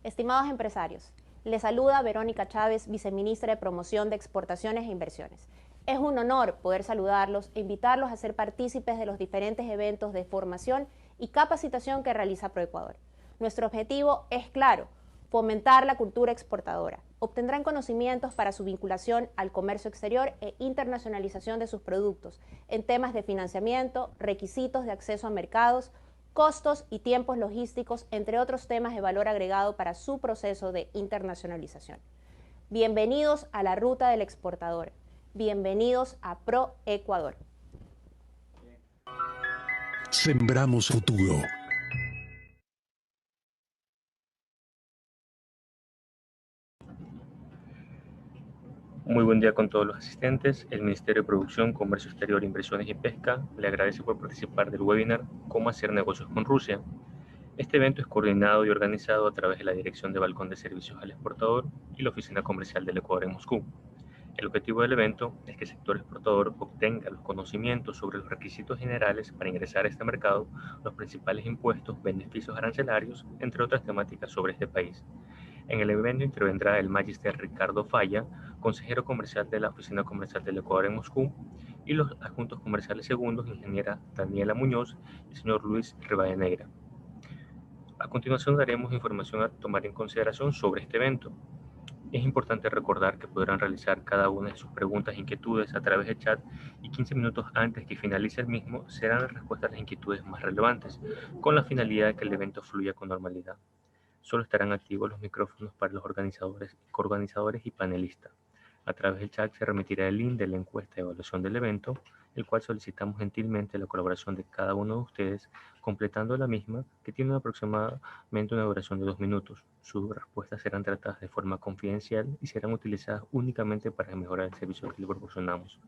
Estimados empresarios, les saluda Verónica Chávez, viceministra de Promoción de Exportaciones e Inversiones. Es un honor poder saludarlos e invitarlos a ser partícipes de los diferentes eventos de formación y capacitación que realiza ProEcuador. Nuestro objetivo es claro: fomentar la cultura exportadora. Obtendrán conocimientos para su vinculación al comercio exterior e internacionalización de sus productos en temas de financiamiento, requisitos de acceso a mercados, costos y tiempos logísticos, entre otros temas de valor agregado para su proceso de internacionalización. Bienvenidos a la ruta del exportador. Bienvenidos a ProEcuador. Sembramos futuro. Muy buen día con todos los asistentes. El Ministerio de Producción, Comercio Exterior, Inversiones y Pesca le agradece por participar del webinar Cómo hacer negocios con Rusia. Este evento es coordinado y organizado a través de la Dirección de Balcón de Servicios al Exportador y la Oficina Comercial del Ecuador en Moscú. El objetivo del evento es que el sector exportador obtenga los conocimientos sobre los requisitos generales para ingresar a este mercado, los principales impuestos, beneficios arancelarios, entre otras temáticas sobre este país. En el evento intervendrá el Magister Ricardo Falla, consejero comercial de la Oficina Comercial del Ecuador en Moscú, y los adjuntos comerciales segundos, ingeniera Daniela Muñoz y señor Luis Rivadeneira. A continuación daremos información a tomar en consideración sobre este evento. Es importante recordar que podrán realizar cada una de sus preguntas e inquietudes a través del chat y 15 minutos antes que finalice el mismo serán las respuestas a las inquietudes más relevantes, con la finalidad de que el evento fluya con normalidad. Solo estarán activos los micrófonos para los organizadores, coorganizadores y panelistas. A través del chat se remitirá el link de la encuesta de evaluación del evento, el cual solicitamos gentilmente la colaboración de cada uno de ustedes, completando la misma, que tiene aproximadamente una duración de 2 minutos. Sus respuestas serán tratadas de forma confidencial y serán utilizadas únicamente para mejorar el servicio que le proporcionamos.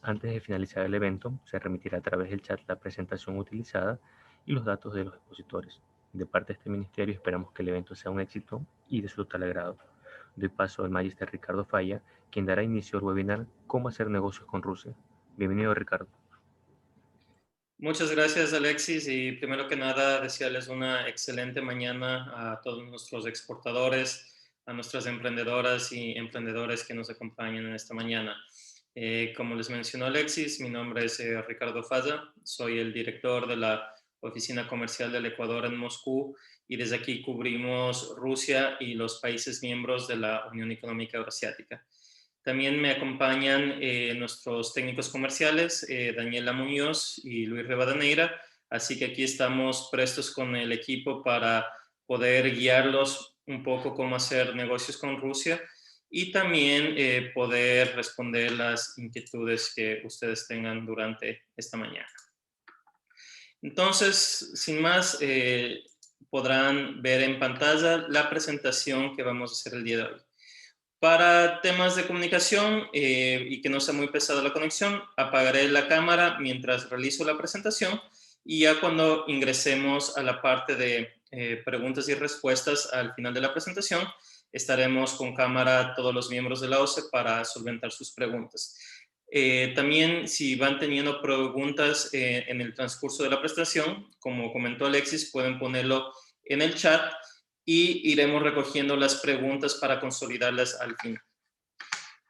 Antes de finalizar el evento, se remitirá a través del chat la presentación utilizada y los datos de los expositores. De parte de este ministerio esperamos que el evento sea un éxito y de su total agrado. Doy paso al Magister Ricardo Falla, quien dará inicio al webinar Cómo hacer negocios con Rusia. Bienvenido, Ricardo. Muchas gracias, Alexis, y primero que nada desearles una excelente mañana a todos nuestros exportadores, a nuestras emprendedoras y emprendedores que nos acompañan en esta mañana. Como les mencionó Alexis, mi nombre es Ricardo Falla, soy el director de la Oficina Comercial del Ecuador en Moscú y desde aquí cubrimos Rusia y los países miembros de la Unión Económica Eurasiática. También me acompañan nuestros técnicos comerciales, Daniela Muñoz y Luis Rivadeneira, así que aquí estamos prestos con el equipo para poder guiarlos un poco cómo hacer negocios con Rusia y también poder responder las inquietudes que ustedes tengan durante esta mañana. Entonces, sin más, podrán ver en pantalla la presentación que vamos a hacer el día de hoy. Para temas de comunicación y que no sea muy pesada la conexión, apagaré la cámara mientras realizo la presentación y ya cuando ingresemos a la parte de preguntas y respuestas al final de la presentación, estaremos con cámara todos los miembros de la OCE para solventar sus preguntas. También si van teniendo preguntas en el transcurso de la presentación, como comentó Alexis, pueden ponerlo en el chat y iremos recogiendo las preguntas para consolidarlas al final.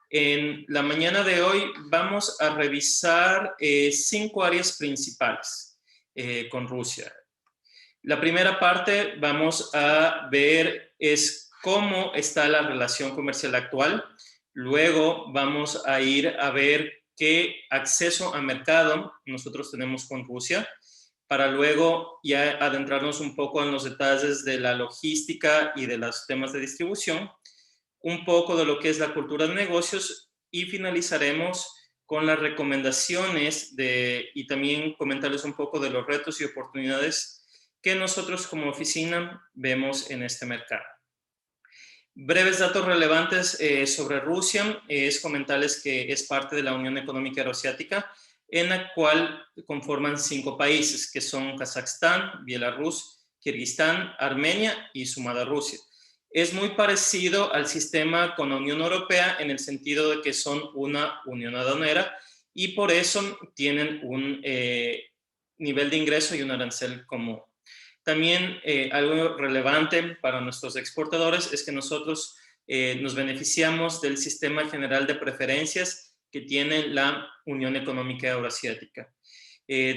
En la mañana de hoy vamos a revisar 5 áreas principales con Rusia. La primera parte vamos a ver es cómo está la relación comercial actual. Luego vamos a ir a ver qué acceso a mercado nosotros tenemos con Rusia, para luego ya adentrarnos un poco en los detalles de la logística y de los temas de distribución, un poco de lo que es la cultura de negocios y finalizaremos con las recomendaciones y también comentarles un poco de los retos y oportunidades que nosotros como oficina vemos en este mercado. Breves datos relevantes sobre Rusia es comentarles que es parte de la Unión Económica Eurasiática, en la cual conforman 5 países, que son Kazajstán, Bielorrusia, Kirguistán, Armenia y sumada Rusia. Es muy parecido al sistema con la Unión Europea en el sentido de que son una unión aduanera y por eso tienen un nivel de ingreso y un arancel común. También algo relevante para nuestros exportadores es que nosotros nos beneficiamos del sistema general de preferencias que tiene la Unión Económica Euroasiática.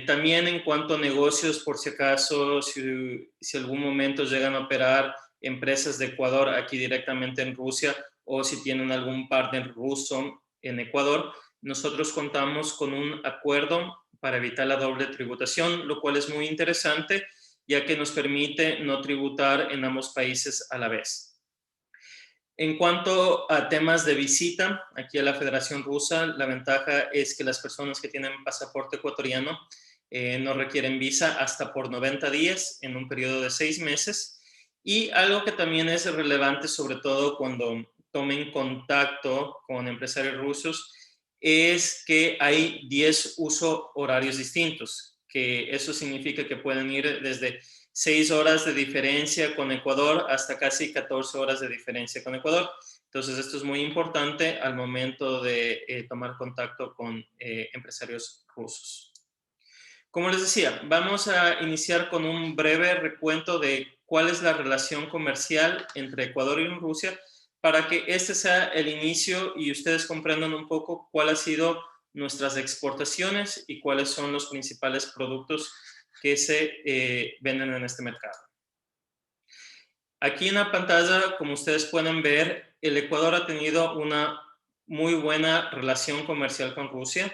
También en cuanto a negocios, por si acaso, si algún momento llegan a operar empresas de Ecuador aquí directamente en Rusia, o si tienen algún partner ruso en Ecuador, nosotros contamos con un acuerdo para evitar la doble tributación, lo cual es muy interesante, ya que nos permite no tributar en ambos países a la vez. En cuanto a temas de visita, aquí a la Federación Rusa, la ventaja es que las personas que tienen pasaporte ecuatoriano no requieren visa hasta por 90 días en un periodo de 6 meses. Y algo que también es relevante, sobre todo cuando tomen contacto con empresarios rusos, es que hay 10 usos horarios distintos, que eso significa que pueden ir desde 6 horas de diferencia con Ecuador hasta casi 14 horas de diferencia con Ecuador. Entonces, esto es muy importante al momento de tomar contacto con empresarios rusos. Como les decía, vamos a iniciar con un breve recuento de cuál es la relación comercial entre Ecuador y Rusia, para que este sea el inicio y ustedes comprendan un poco cuál ha sido nuestras exportaciones y cuáles son los principales productos que se venden en este mercado. Aquí en la pantalla, como ustedes pueden ver, el Ecuador ha tenido una muy buena relación comercial con Rusia.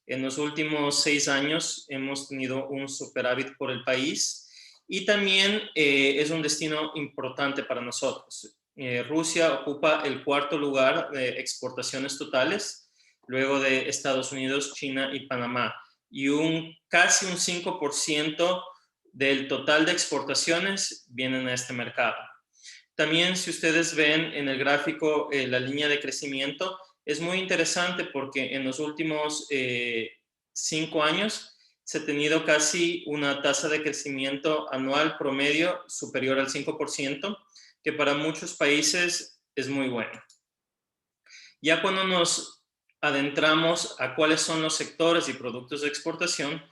En los últimos 6 años hemos tenido un superávit por el país y también es un destino importante para nosotros. Rusia ocupa el 4º lugar de exportaciones totales, luego de Estados Unidos, China y Panamá, y casi un 5% del total de exportaciones vienen a este mercado. También, si ustedes ven en el gráfico la línea de crecimiento, es muy interesante porque en los últimos 5 años se ha tenido casi una tasa de crecimiento anual promedio superior al 5%, que para muchos países es muy bueno. Ya cuando nos adentramos a cuáles son los sectores y productos de exportación,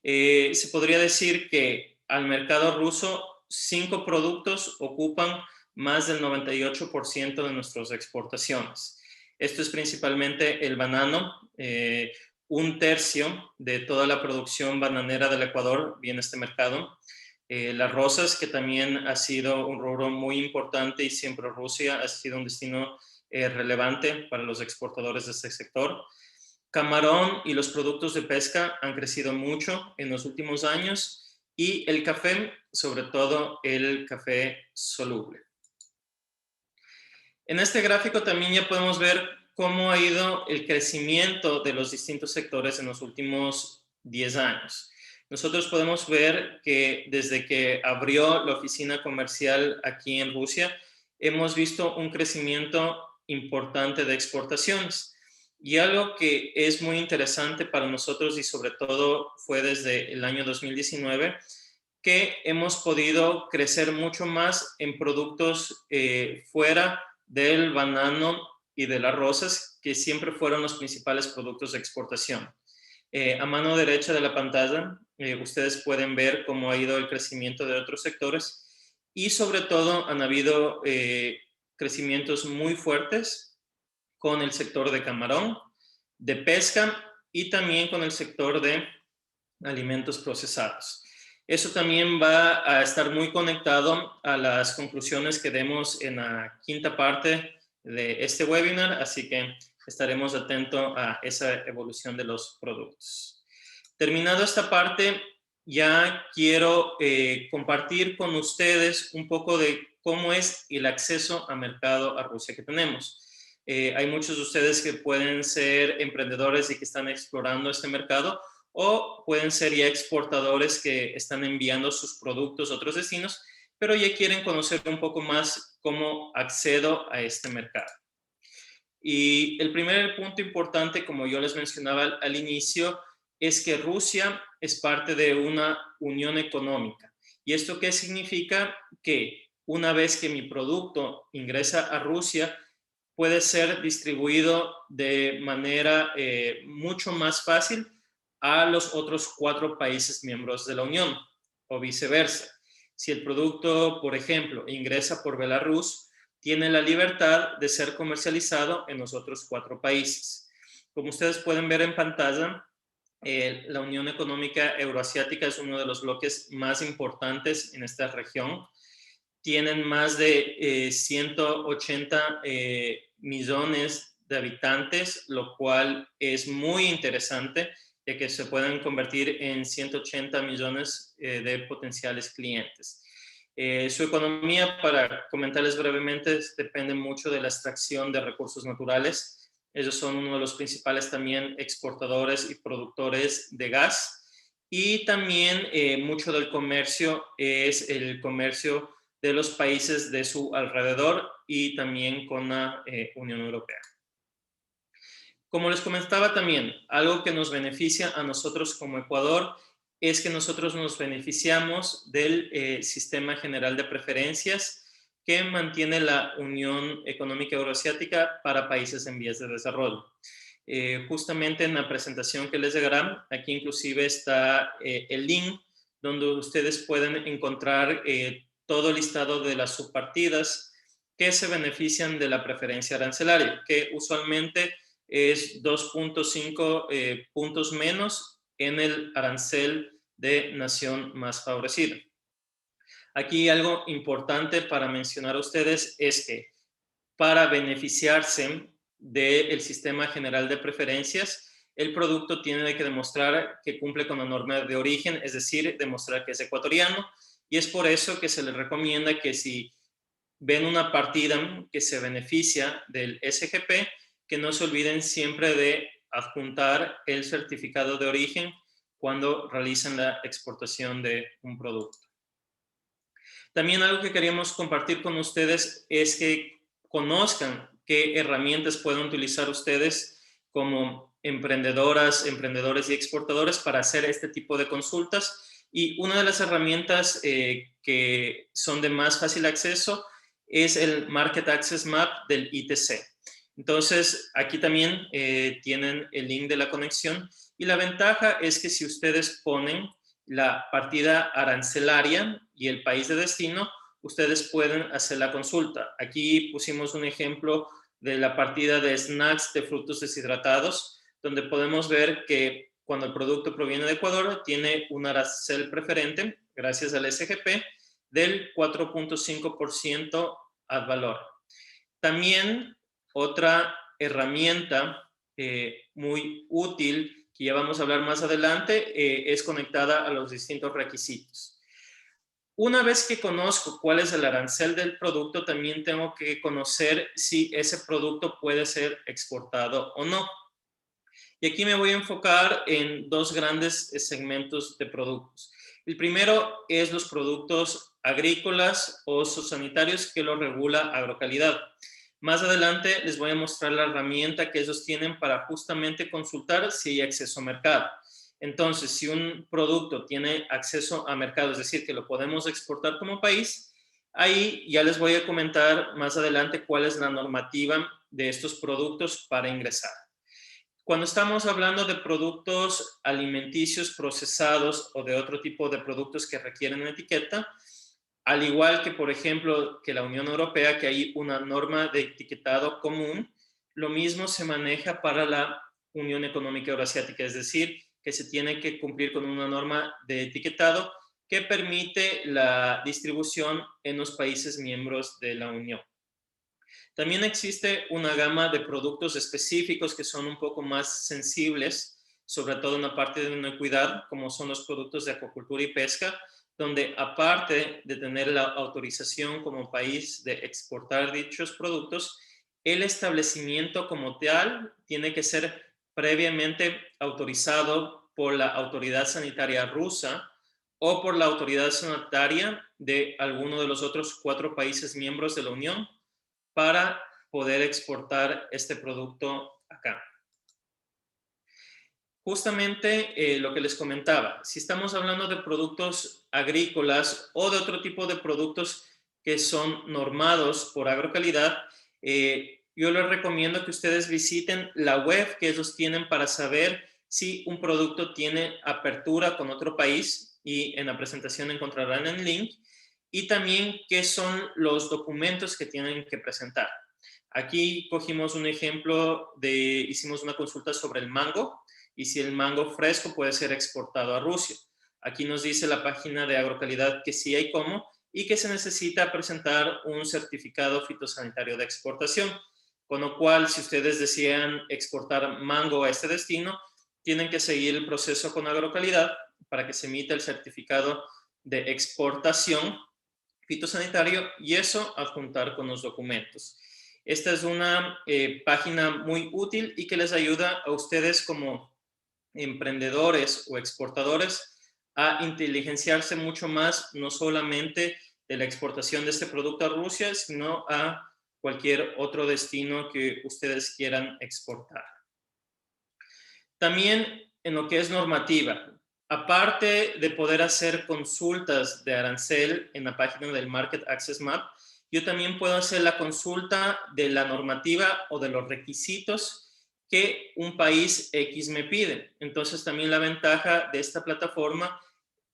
se podría decir que al mercado ruso 5 productos ocupan más del 98% de nuestras exportaciones. Esto es principalmente el banano. 1/3 de toda la producción bananera del Ecuador viene a este mercado. Las rosas, que también ha sido un rubro muy importante y siempre Rusia ha sido un destino relevante para los exportadores de este sector. Camarón y los productos de pesca han crecido mucho en los últimos años, y el café, sobre todo el café soluble. En este gráfico también ya podemos ver cómo ha ido el crecimiento de los distintos sectores en los últimos 10 años. Nosotros podemos ver que desde que abrió la oficina comercial aquí en Rusia, hemos visto un crecimiento importante de exportaciones. Y algo que es muy interesante para nosotros, y sobre todo fue desde el año 2019, que hemos podido crecer mucho más en productos fuera del banano y de las rosas, que siempre fueron los principales productos de exportación. A mano derecha de la pantalla, ustedes pueden ver cómo ha ido el crecimiento de otros sectores, y sobre todo han habido crecimientos muy fuertes con el sector de camarón, de pesca y también con el sector de alimentos procesados. Eso también va a estar muy conectado a las conclusiones que demos en la 5ª parte de este webinar, así que estaremos atentos a esa evolución de los productos. Terminado esta parte, ya quiero compartir con ustedes un poco de cómo es el acceso a mercado a Rusia que tenemos. Hay muchos de ustedes que pueden ser emprendedores y que están explorando este mercado, o pueden ser ya exportadores que están enviando sus productos a otros destinos, pero ya quieren conocer un poco más cómo accedo a este mercado. Y el primer punto importante, como yo les mencionaba al inicio, es que Rusia es parte de una unión económica. ¿Y esto qué significa? Que una vez que mi producto ingresa a Rusia, puede ser distribuido de manera mucho más fácil a los otros 4 países miembros de la Unión, o viceversa. si el producto, por ejemplo, ingresa por Belarus, tiene la libertad de ser comercializado en los otros 4 países. Como ustedes pueden ver en pantalla, la Unión Económica Euroasiática es uno de los bloques más importantes en esta región. Tienen más de 180 millones de habitantes, lo cual es muy interesante, ya que se pueden convertir en 180 millones de potenciales clientes. Su economía, para comentarles brevemente, depende mucho de la extracción de recursos naturales. Ellos son uno de los principales también exportadores y productores de gas. Y también mucho del comercio es el comercio de los países de su alrededor y también con la Unión Europea. Como les comentaba también, algo que nos beneficia a nosotros como Ecuador es que nosotros nos beneficiamos del Sistema General de Preferencias que mantiene la Unión Económica Euroasiática para países en vías de desarrollo. Justamente en la presentación que les llegará, aquí inclusive está el link donde ustedes pueden encontrar todo el listado de las subpartidas que se benefician de la preferencia arancelaria, que usualmente es 2.5 puntos menos en el arancel de nación más favorecida. Aquí algo importante para mencionar a ustedes es que para beneficiarse del Sistema General de Preferencias, el producto tiene que demostrar que cumple con la norma de origen, es decir, demostrar que es ecuatoriano, y es por eso que se les recomienda que si ven una partida que se beneficia del SGP, que no se olviden siempre de adjuntar el certificado de origen cuando realicen la exportación de un producto. También algo que queríamos compartir con ustedes es que conozcan qué herramientas pueden utilizar ustedes como emprendedoras, emprendedores y exportadores para hacer este tipo de consultas. Y una de las herramientas que son de más fácil acceso es el Market Access Map del ITC. Entonces, aquí también tienen el link de la conexión. Y la ventaja es que si ustedes ponen la partida arancelaria y el país de destino, ustedes pueden hacer la consulta. Aquí pusimos un ejemplo de la partida de snacks de frutos deshidratados, donde podemos ver que cuando el producto proviene de Ecuador, tiene un arancel preferente, gracias al SGP, del 4.5% ad valor. También otra herramienta muy útil que ya vamos a hablar más adelante, es conectada a los distintos requisitos. Una vez que conozco cuál es el arancel del producto, también tengo que conocer si ese producto puede ser exportado o no. Y aquí me voy a enfocar en 2 grandes segmentos de productos. El primero es los productos agrícolas o sanitarios que lo regula Agrocalidad. Más adelante les voy a mostrar la herramienta que ellos tienen para justamente consultar si hay acceso a mercado. Entonces, si un producto tiene acceso a mercado, es decir, que lo podemos exportar como país, ahí ya les voy a comentar más adelante cuál es la normativa de estos productos para ingresar. Cuando estamos hablando de productos alimenticios procesados o de otro tipo de productos que requieren una etiqueta, al igual que, por ejemplo, que la Unión Europea, que hay una norma de etiquetado común, lo mismo se maneja para la Unión Económica Euroasiática, es decir, que se tiene que cumplir con una norma de etiquetado que permite la distribución en los países miembros de la Unión. También existe una gama de productos específicos que son un poco más sensibles, sobre todo en la parte de una equidad, como son los productos de acuacultura y pesca, donde aparte de tener la autorización como país de exportar dichos productos, el establecimiento como tal tiene que ser previamente autorizado por la autoridad sanitaria rusa o por la autoridad sanitaria de alguno de los otros 4 países miembros de la Unión para poder exportar este producto acá. Justamente lo que les comentaba, si estamos hablando de productos agrícolas o de otro tipo de productos que son normados por Agrocalidad, yo les recomiendo que ustedes visiten la web que ellos tienen para saber si un producto tiene apertura con otro país, y en la presentación encontrarán el link. y también qué son los documentos que tienen que presentar. Aquí cogimos un ejemplo hicimos una consulta sobre el mango y si el mango fresco puede ser exportado a Rusia. Aquí nos dice la página de Agrocalidad que sí hay cómo y que se necesita presentar un certificado fitosanitario de exportación. Con lo cual, si ustedes desean exportar mango a este destino, tienen que seguir el proceso con Agrocalidad para que se emita el certificado de exportación fitosanitario y eso adjuntar con los documentos. Esta es una página muy útil y que les ayuda a ustedes como emprendedores o exportadores a inteligenciarse mucho más, no solamente de la exportación de este producto a Rusia, sino a cualquier otro destino que ustedes quieran exportar. También en lo que es normativa, aparte de poder hacer consultas de arancel en la página del Market Access Map, yo también puedo hacer la consulta de la normativa o de los requisitos que un país X me pide. Entonces también la ventaja de esta plataforma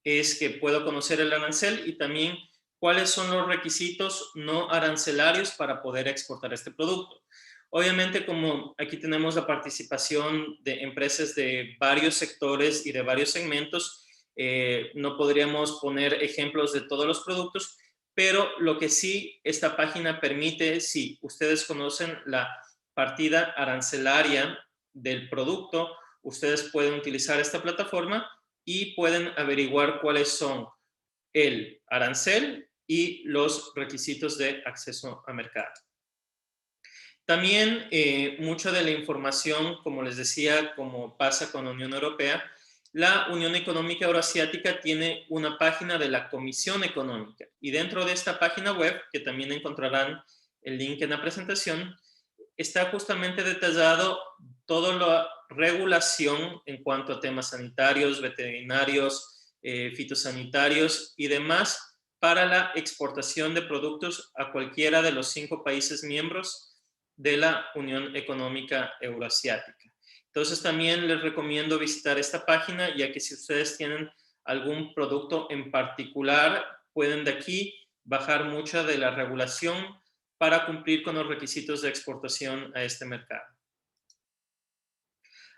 es que puedo conocer el arancel y también cuáles son los requisitos no arancelarios para poder exportar este producto. Obviamente, como aquí tenemos la participación de empresas de varios sectores y de varios segmentos, no podríamos poner ejemplos de todos los productos, pero lo que sí esta página permite, si ustedes conocen la partida arancelaria del producto, ustedes pueden utilizar esta plataforma y pueden averiguar cuáles son el arancel y los requisitos de acceso a mercado. También mucha de la información, como les decía, como pasa con la Unión Europea, la Unión Económica Euroasiática tiene una página de la Comisión Económica y dentro de esta página web, que también encontrarán el link en la presentación, está justamente detallado toda la regulación en cuanto a temas sanitarios, veterinarios, fitosanitarios y demás para la exportación de productos a cualquiera de los 5 países miembros de la Unión Económica Euroasiática. Entonces también les recomiendo visitar esta página, ya que si ustedes tienen algún producto en particular, pueden de aquí bajar mucha de la regulación para cumplir con los requisitos de exportación a este mercado.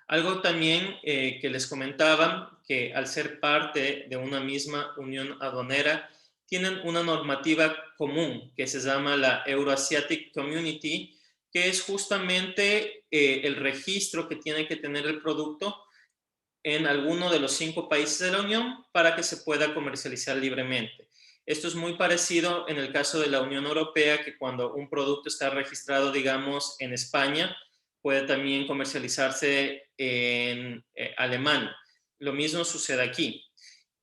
Algo también que les comentaba, que al ser parte de una misma unión aduanera, tienen una normativa común que se llama la Euroasiatic Community, que es justamente el registro que tiene que tener el producto en alguno de los 5 países de la Unión para que se pueda comercializar libremente. Esto es muy parecido en el caso de la Unión Europea, que cuando un producto está registrado, digamos, en España, puede también comercializarse en Alemania. Lo mismo sucede aquí.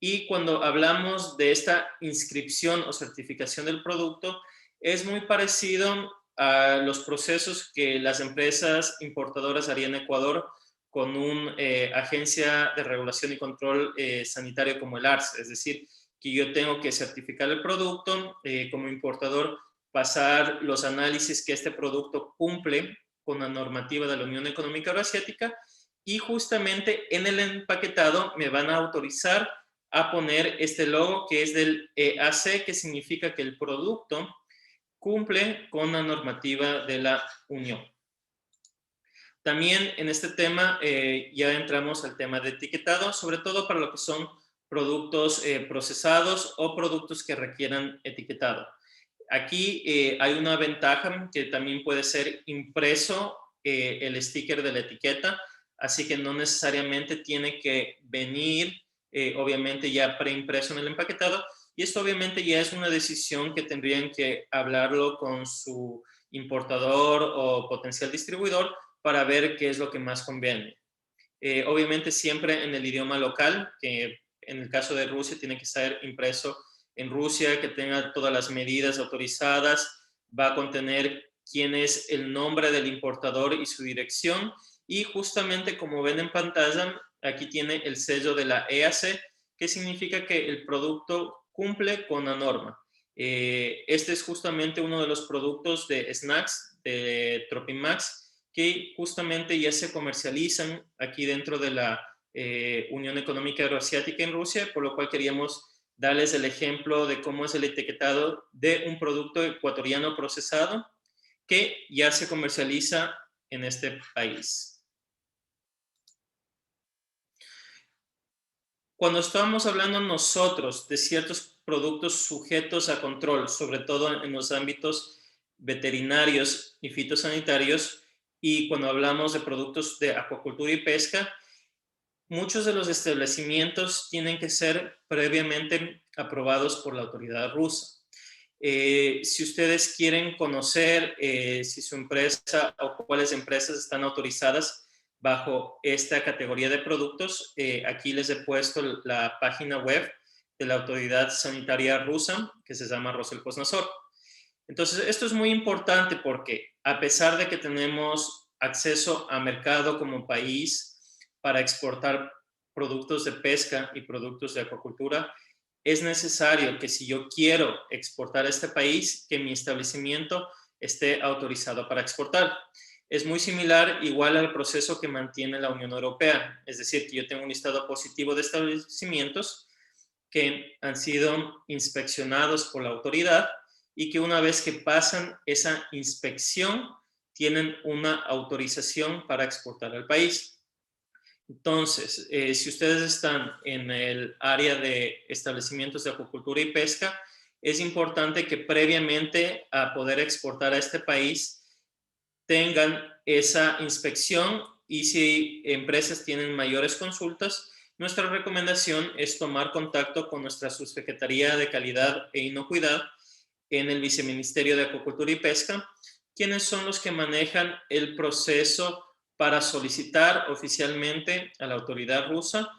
Y cuando hablamos de esta inscripción o certificación del producto, es muy parecido a los procesos que las empresas importadoras harían en Ecuador con una agencia de regulación y control sanitario como el ARS. Es decir, que yo tengo que certificar el producto como importador, pasar los análisis que este producto cumple con la normativa de la Unión Económica Euroasiática y justamente en el empaquetado me van a autorizar a poner este logo que es del EAC, que significa que el producto cumple con la normativa de la Unión. También en este tema ya entramos al tema de etiquetado, sobre todo para lo que son productos procesados o productos que requieran etiquetado. Aquí hay una ventaja que también puede ser impreso el sticker de la etiqueta, así que no necesariamente tiene que venir obviamente ya preimpreso en el empaquetado, y esto obviamente ya es una decisión que tendrían que hablarlo con su importador o potencial distribuidor para ver qué es lo que más conviene. Obviamente siempre en el idioma local, que en el caso de Rusia tiene que ser impreso en Rusia, que tenga todas las medidas autorizadas, va a contener quién es el nombre del importador y su dirección, y justamente como ven en pantalla, aquí tiene el sello de la EAC, que significa que el producto cumple con la norma. Este es justamente uno de los productos de snacks de Tropimax, que justamente ya se comercializan aquí dentro de la Unión Económica Euroasiática en Rusia, por lo cual queríamos darles el ejemplo de cómo es el etiquetado de un producto ecuatoriano procesado que ya se comercializa en este país. Cuando estamos hablando nosotros de ciertos productos sujetos a control, sobre todo en los ámbitos veterinarios y fitosanitarios, y cuando hablamos de productos de acuacultura y pesca, muchos de los establecimientos tienen que ser previamente aprobados por la autoridad rusa. Si ustedes quieren conocer si su empresa o cuáles empresas están autorizadas bajo esta categoría de productos, aquí les he puesto la página web de la autoridad sanitaria rusa, que se llama Roselposnadzor. Entonces, esto es muy importante porque a pesar de que tenemos acceso a mercado como país para exportar productos de pesca y productos de acuacultura, es necesario que si yo quiero exportar a este país, que mi establecimiento esté autorizado para exportar. Es muy similar igual al proceso que mantiene la Unión Europea, es decir, que yo tengo un listado positivo de establecimientos que han sido inspeccionados por la autoridad y que una vez que pasan esa inspección, tienen una autorización para exportar al país. Entonces, si ustedes están en el área de establecimientos de acuacultura y pesca, es importante que previamente a poder exportar a este país tengan esa inspección, y si empresas tienen mayores consultas, nuestra recomendación es tomar contacto con nuestra Subsecretaría de Calidad e Inocuidad en el Viceministerio de Acuacultura y Pesca, quienes son los que manejan el proceso para solicitar oficialmente a la autoridad rusa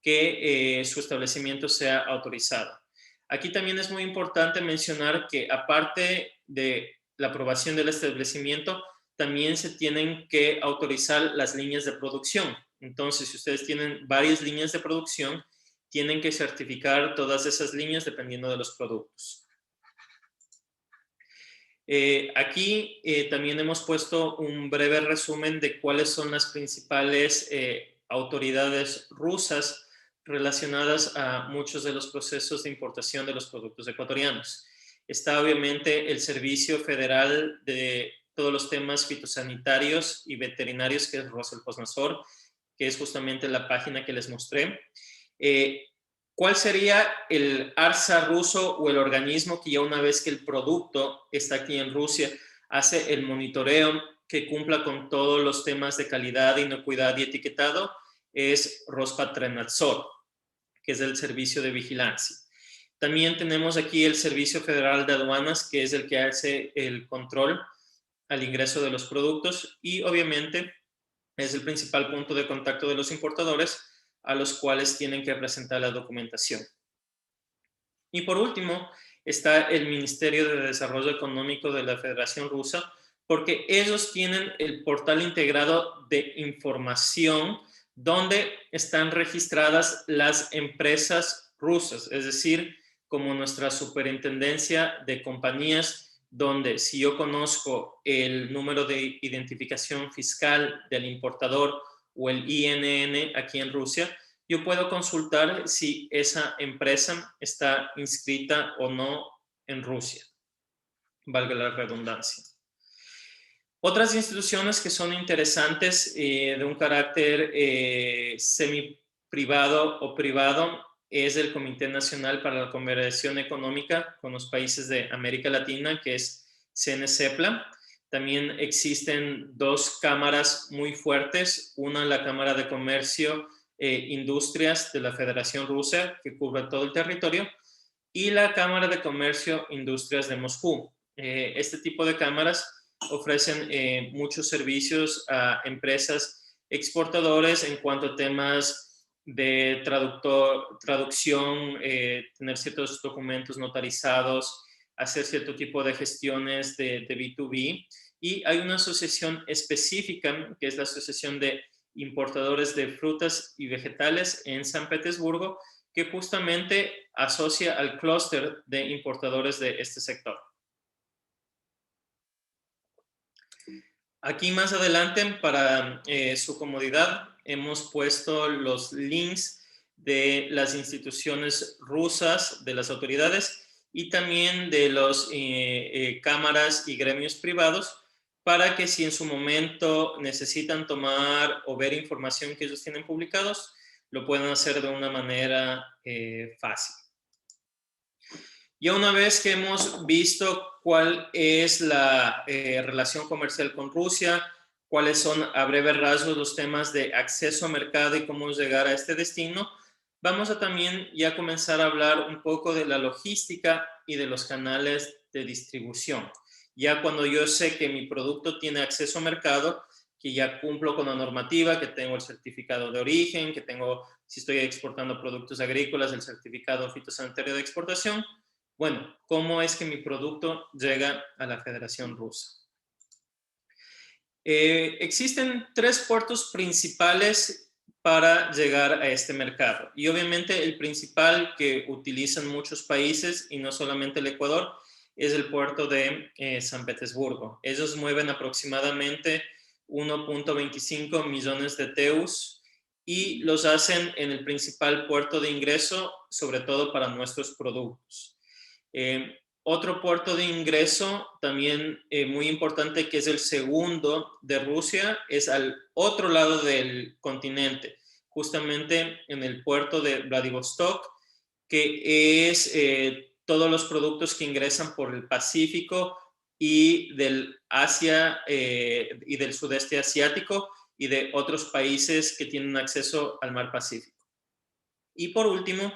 que su establecimiento sea autorizado. Aquí también es muy importante mencionar que aparte de la aprobación del establecimiento, también se tienen que autorizar las líneas de producción. Entonces, si ustedes tienen varias líneas de producción, tienen que certificar todas esas líneas dependiendo de los productos. Aquí también hemos puesto un breve resumen de cuáles son las principales autoridades rusas relacionadas a muchos de los procesos de importación de los productos ecuatorianos. Está obviamente el Servicio Federal de todos los temas fitosanitarios y veterinarios, que es Roselposnadzor, que es justamente la página que les mostré. ¿Cuál sería el ARSA ruso o el organismo que ya una vez que el producto está aquí en Rusia hace el monitoreo que cumpla con todos los temas de calidad, inocuidad y etiquetado? Es Rospotrebnadzor, que es el servicio de vigilancia. También tenemos aquí el Servicio Federal de Aduanas, que es el que hace el control al ingreso de los productos, y obviamente es el principal punto de contacto de los importadores, a los cuales tienen que presentar la documentación. Y por último, está el Ministerio de Desarrollo Económico de la Federación Rusa, porque ellos tienen el portal integrado de información donde están registradas las empresas rusas, es decir, como nuestra superintendencia de compañías, donde si yo conozco el número de identificación fiscal del importador o el INN aquí en Rusia, yo puedo consultar si esa empresa está inscrita o no en Rusia, valga la redundancia. Otras instituciones que son interesantes de un carácter semi-privado o privado es el Comité Nacional para la Cooperación Económica con los países de América Latina, que es CNCEPLA. También existen dos cámaras muy fuertes, una la Cámara de Comercio Industrias de la Federación Rusa, que cubre todo el territorio, y la Cámara de Comercio Industrias de Moscú. Este tipo de cámaras ofrecen muchos servicios a empresas exportadores en cuanto a temas de traducción, tener ciertos documentos notarizados, hacer cierto tipo de gestiones de B2B. Y hay una asociación específica, que es la Asociación de Importadores de Frutas y Vegetales en San Petersburgo, que justamente asocia al clúster de importadores de este sector. Aquí más adelante, para su comodidad, hemos puesto los links de las instituciones rusas, de las autoridades y también de las cámaras y gremios privados, para que si en su momento necesitan tomar o ver información que ellos tienen publicados, lo puedan hacer de una manera fácil. Ya una vez que hemos visto cuál es la relación comercial con Rusia, cuáles son a breves rasgos los temas de acceso a mercado y cómo llegar a este destino, vamos a también ya comenzar a hablar un poco de la logística y de los canales de distribución. Ya cuando yo sé que mi producto tiene acceso a mercado, que ya cumplo con la normativa, que tengo el certificado de origen, que tengo, si estoy exportando productos agrícolas, el certificado fitosanitario de exportación. Bueno, ¿cómo es que mi producto llega a la Federación Rusa? Existen 3 puertos principales para llegar a este mercado. Y obviamente el principal que utilizan muchos países, y no solamente el Ecuador, es el puerto de San Petersburgo. Ellos mueven aproximadamente 1.25 millones de TEUs y los hacen en el principal puerto de ingreso, sobre todo para nuestros productos. Otro puerto de ingreso también muy importante, que es el segundo de Rusia, es al otro lado del continente, justamente en el puerto de Vladivostok, que es todos los productos que ingresan por el Pacífico y del Asia y del sudeste asiático y de otros países que tienen acceso al mar Pacífico. Y por último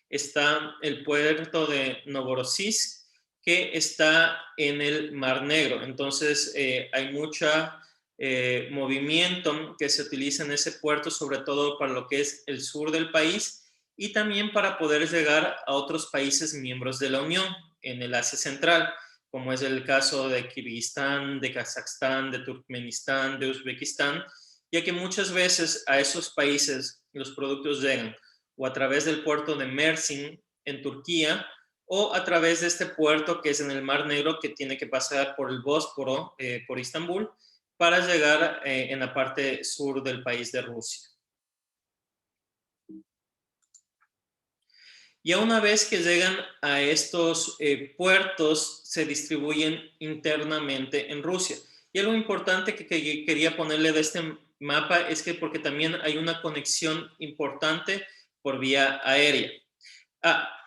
está el puerto de Novorossiysk, que está en el Mar Negro. Entonces hay mucho movimiento que se utiliza en ese puerto, sobre todo para lo que es el sur del país y también para poder llegar a otros países miembros de la Unión en el Asia Central, como es el caso de Kirguistán, de Kazajstán, de Turkmenistán, de Uzbekistán, ya que muchas veces a esos países los productos llegan o a través del puerto de Mersin en Turquía, o a través de este puerto que es en el Mar Negro, que tiene que pasar por el Bósforo, por Istambul, para llegar en la parte sur del país de Rusia. Ya una vez que llegan a estos puertos, se distribuyen internamente en Rusia. Y algo importante que quería ponerle de este mapa es que porque también hay una conexión importante por vía aérea.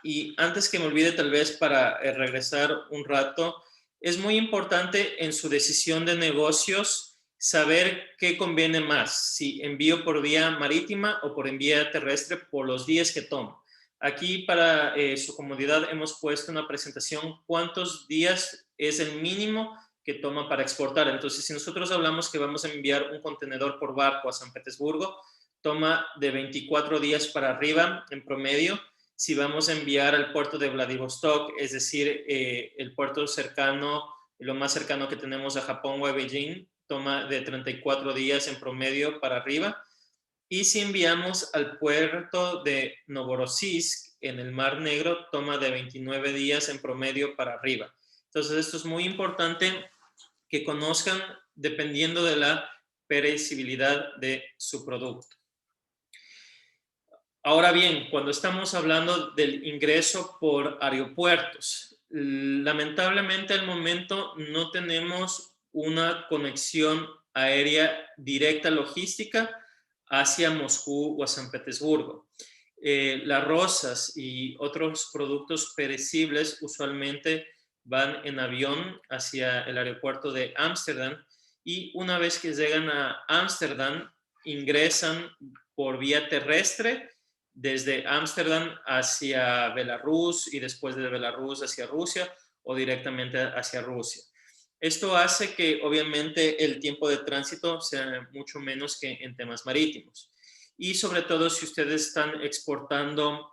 Y antes que me olvide, tal vez para regresar un rato, es muy importante en su decisión de negocios saber qué conviene más, si envío por vía marítima o por vía terrestre por los días que toma. Aquí para su comodidad hemos puesto una presentación cuántos días es el mínimo que toma para exportar. Entonces, si nosotros hablamos que vamos a enviar un contenedor por barco a San Petersburgo, toma de 24 días para arriba en promedio. Si vamos a enviar al puerto de Vladivostok, es decir, el puerto cercano, lo más cercano que tenemos a Japón o a Beijing, toma de 34 días en promedio para arriba. Y si enviamos al puerto de Novorossiysk en el Mar Negro, toma de 29 días en promedio para arriba. Entonces, esto es muy importante que conozcan dependiendo de la perecibilidad de su producto. Ahora bien, cuando estamos hablando del ingreso por aeropuertos, lamentablemente al momento no tenemos una conexión aérea directa logística hacia Moscú o a San Petersburgo. Las rosas y otros productos perecibles usualmente van en avión hacia el aeropuerto de Ámsterdam y una vez que llegan a Ámsterdam ingresan por vía terrestre desde Ámsterdam hacia Belarus y después de Belarus hacia Rusia o directamente hacia Rusia. Esto hace que obviamente el tiempo de tránsito sea mucho menos que en temas marítimos. Y sobre todo si ustedes están exportando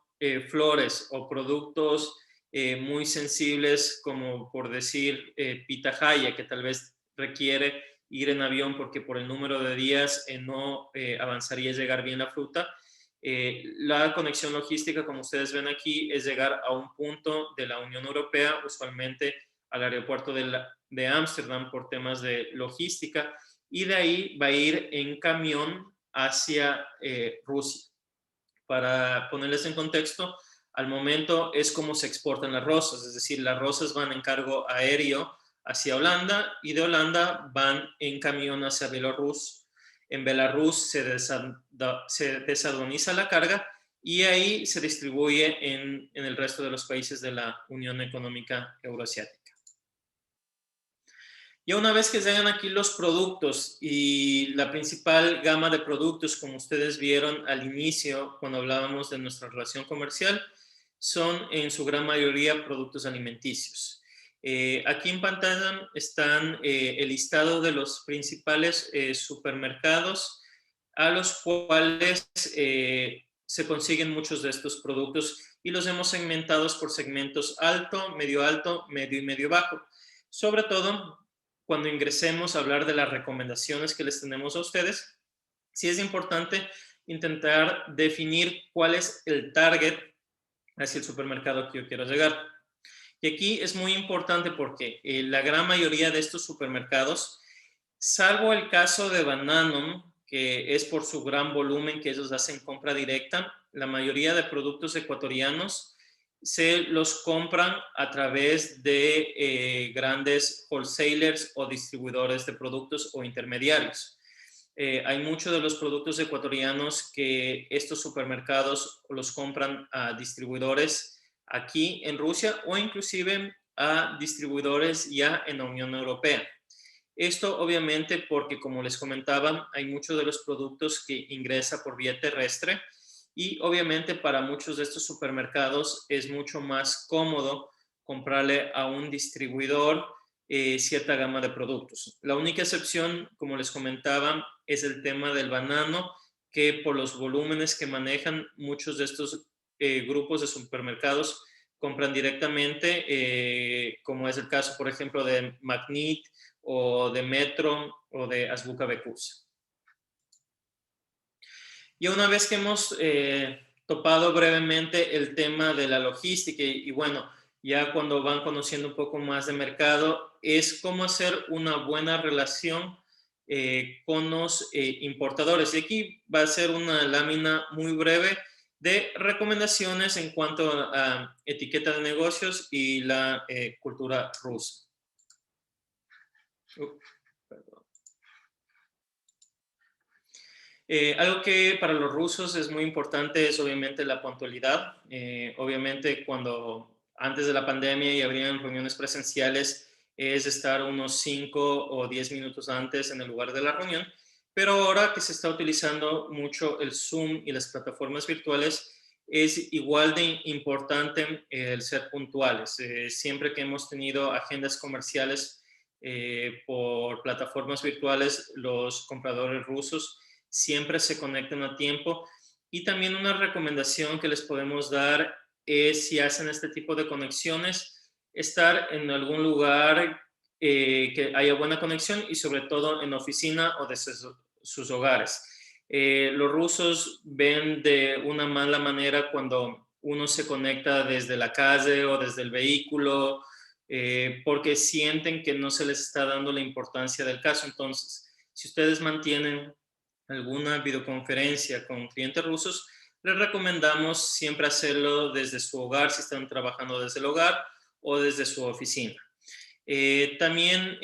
flores o productos muy sensibles como por decir pitahaya, que tal vez requiere ir en avión porque por el número de días no avanzaría a llegar bien la fruta. La conexión logística, como ustedes ven aquí, es llegar a un punto de la Unión Europea, usualmente al aeropuerto de Ámsterdam por temas de logística, y de ahí va a ir en camión hacia Rusia. Para ponerles en contexto, al momento es como se exportan las rosas, es decir, las rosas van en cargo aéreo hacia Holanda y de Holanda van en camión hacia Bielorrusia. En Bielorrusia se desaduaniza la carga y ahí se distribuye en el resto de los países de la Unión Económica Euroasiática. Ya una vez que llegan aquí los productos y la principal gama de productos, como ustedes vieron al inicio cuando hablábamos de nuestra relación comercial, son en su gran mayoría productos alimenticios. Aquí en pantalla están el listado de los principales supermercados a los cuales se consiguen muchos de estos productos y los hemos segmentado por segmentos alto, medio y medio bajo. Sobre todo, cuando ingresemos a hablar de las recomendaciones que les tenemos a ustedes, sí es importante intentar definir cuál es el target hacia el supermercado que yo quiero llegar. Y aquí es muy importante porque la gran mayoría de estos supermercados, salvo el caso de Banano, que es por su gran volumen que ellos hacen compra directa, la mayoría de productos ecuatorianos se los compran a través de grandes wholesalers o distribuidores de productos o intermediarios. Hay muchos de los productos ecuatorianos que estos supermercados los compran a distribuidores aquí en Rusia o inclusive a distribuidores ya en la Unión Europea. Esto obviamente porque, como les comentaba, hay muchos de los productos que ingresan por vía terrestre y obviamente para muchos de estos supermercados es mucho más cómodo comprarle a un distribuidor cierta gama de productos. La única excepción, como les comentaba, es el tema del banano, que por los volúmenes que manejan muchos de estos grupos de supermercados compran directamente, como es el caso, por ejemplo, de Magnit o de Metro o de Azbuca Becusa. Y una vez que hemos topado brevemente el tema de la logística y bueno, ya cuando van conociendo un poco más de mercado, es cómo hacer una buena relación con los importadores. Y aquí va a ser una lámina muy breve de recomendaciones en cuanto a etiqueta de negocios y la cultura rusa. Algo que para los rusos es muy importante es obviamente la puntualidad. Obviamente antes de la pandemia y habrían reuniones presenciales es estar unos 5 o 10 minutos antes en el lugar de la reunión, pero ahora que se está utilizando mucho el Zoom y las plataformas virtuales, es igual de importante el ser puntuales. Siempre que hemos tenido agendas comerciales por plataformas virtuales, los compradores rusos siempre se conectan a tiempo. Y también una recomendación que les podemos dar es, si hacen este tipo de conexiones, estar en algún lugar que haya buena conexión y sobre todo en oficina o desde sus hogares. Los rusos ven de una mala manera cuando uno se conecta desde la calle o desde el vehículo, porque sienten que no se les está dando la importancia del caso. Entonces, si ustedes mantienen alguna videoconferencia con clientes rusos, les recomendamos siempre hacerlo desde su hogar, si están trabajando desde el hogar o desde su oficina. También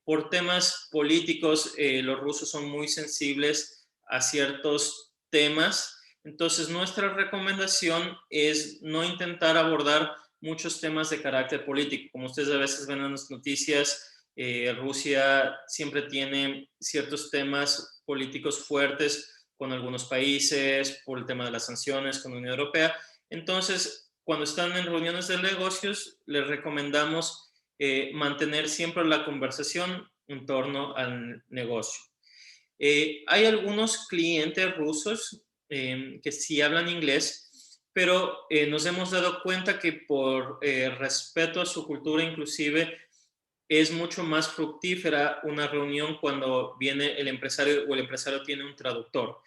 por temas políticos, los rusos son muy sensibles a ciertos temas. Entonces, nuestra recomendación es no intentar abordar muchos temas de carácter político. Como ustedes a veces ven en las noticias, Rusia siempre tiene ciertos temas políticos fuertes con algunos países, por el tema de las sanciones con la Unión Europea. Entonces, cuando están en reuniones de negocios, les recomendamos mantener siempre la conversación en torno al negocio. Hay algunos clientes rusos que sí hablan inglés, pero nos hemos dado cuenta que por respeto a su cultura inclusive, es mucho más fructífera una reunión cuando viene el empresario o el empresario tiene un traductor.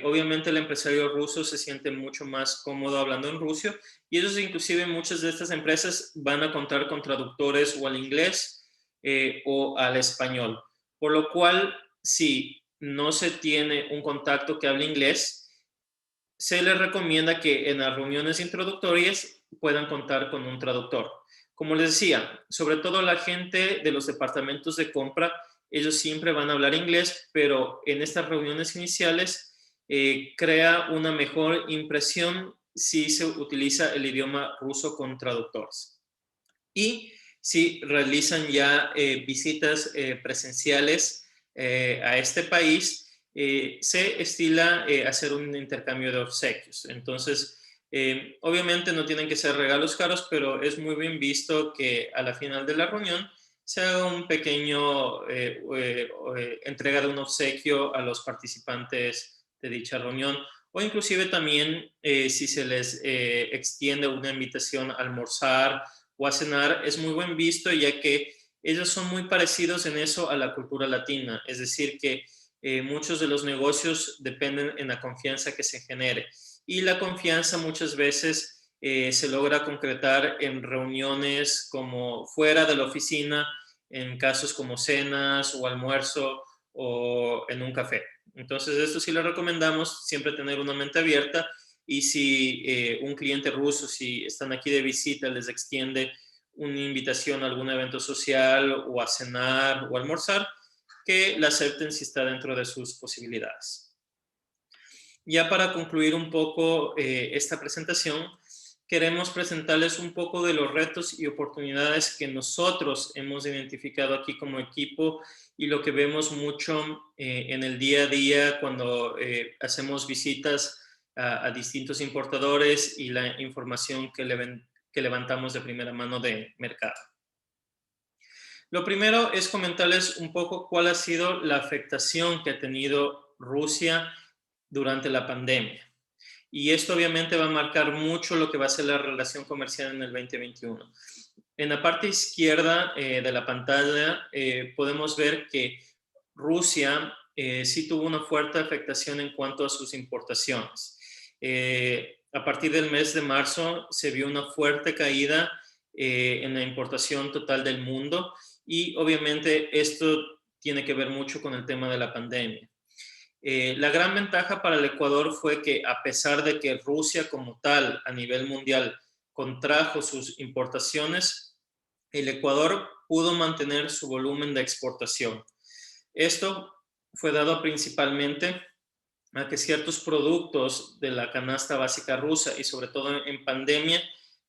Obviamente el empresario ruso se siente mucho más cómodo hablando en ruso y ellos inclusive muchas de estas empresas van a contar con traductores o al inglés o al español. Por lo cual, si no se tiene un contacto que hable inglés, se les recomienda que en las reuniones introductorias puedan contar con un traductor. Como les decía, sobre todo la gente de los departamentos de compra, ellos siempre van a hablar inglés, pero en estas reuniones iniciales crea una mejor impresión si se utiliza el idioma ruso con traductores. Y si realizan ya visitas presenciales a este país, se estila hacer un intercambio de obsequios. Entonces, obviamente no tienen que ser regalos caros, pero es muy bien visto que a la final de la reunión se haga un pequeño entrega de un obsequio a los participantes de dicha reunión, o inclusive también si se les extiende una invitación a almorzar o a cenar, es muy buen visto, ya que ellos son muy parecidos en eso a la cultura latina, es decir, que muchos de los negocios dependen en la confianza que se genere, y la confianza muchas veces se logra concretar en reuniones como fuera de la oficina, en casos como cenas o almuerzo o en un café. Entonces, esto sí le recomendamos siempre tener una mente abierta, y si un cliente ruso, si están aquí de visita, les extiende una invitación a algún evento social o a cenar o a almorzar, que la acepten si está dentro de sus posibilidades. Ya para concluir un poco esta presentación, queremos presentarles un poco de los retos y oportunidades que nosotros hemos identificado aquí como equipo, y lo que vemos mucho en el día a día cuando hacemos visitas a distintos importadores, y la información que levantamos de primera mano de mercado. Lo primero es comentarles un poco cuál ha sido la afectación que ha tenido Rusia durante la pandemia. Y esto obviamente va a marcar mucho lo que va a ser la relación comercial en el 2021. En la parte izquierda de la pantalla podemos ver que Rusia sí tuvo una fuerte afectación en cuanto a sus importaciones. A partir del mes de marzo se vio una fuerte caída en la importación total del mundo, y obviamente esto tiene que ver mucho con el tema de la pandemia. La gran ventaja para el Ecuador fue que, a pesar de que Rusia como tal a nivel mundial contrajo sus importaciones, el Ecuador pudo mantener su volumen de exportación. Esto fue dado principalmente a que ciertos productos de la canasta básica rusa, y sobre todo en pandemia,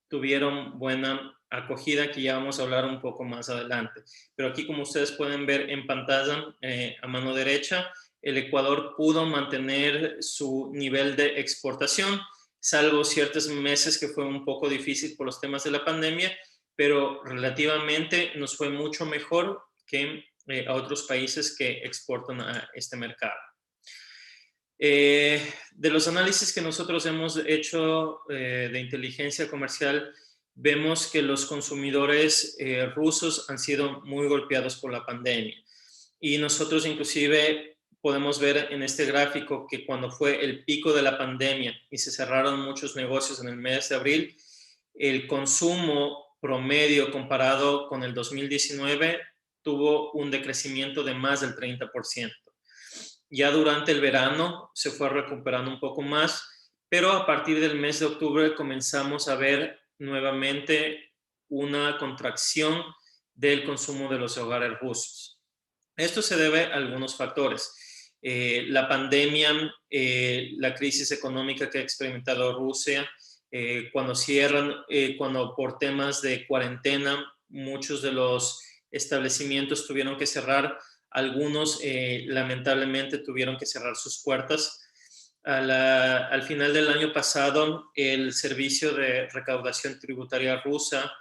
tuvieron buena acogida, que ya vamos a hablar un poco más adelante. Pero aquí, como ustedes pueden ver en pantalla a mano derecha, el Ecuador pudo mantener su nivel de exportación, salvo ciertos meses que fue un poco difícil por los temas de la pandemia, pero relativamente nos fue mucho mejor que a otros países que exportan a este mercado. De los análisis que nosotros hemos hecho de inteligencia comercial, vemos que los consumidores rusos han sido muy golpeados por la pandemia. Y nosotros inclusive podemos ver en este gráfico que cuando fue el pico de la pandemia y se cerraron muchos negocios en el mes de abril, el consumo promedio comparado con el 2019 tuvo un decrecimiento de más del 30%. Ya durante el verano se fue recuperando un poco más, pero a partir del mes de octubre comenzamos a ver nuevamente una contracción del consumo de los hogares rusos. Esto se debe a algunos factores. La pandemia, la crisis económica que ha experimentado Rusia, cuando cierran, cuando por temas de cuarentena muchos de los establecimientos tuvieron que cerrar, algunos lamentablemente tuvieron que cerrar sus puertas. Al final del año pasado, el Servicio de Recaudación Tributaria rusa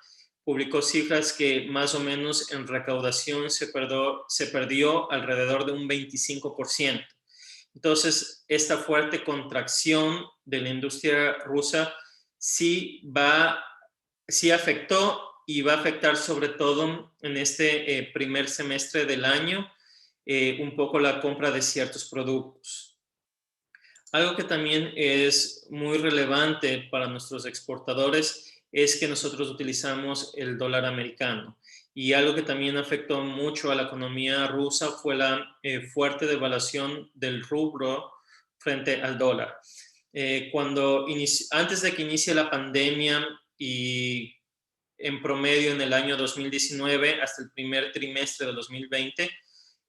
publicó cifras que más o menos en recaudación se perdió alrededor de un 25%. Entonces, esta fuerte contracción de la industria rusa sí afectó, y va a afectar sobre todo en este primer semestre del año un poco la compra de ciertos productos. Algo que también es muy relevante para nuestros exportadores es que nosotros utilizamos el dólar americano, y algo que también afectó mucho a la economía rusa fue la fuerte devaluación del rublo frente al dólar. Antes de que inicie la pandemia y en promedio en el año 2019 hasta el primer trimestre de 2020,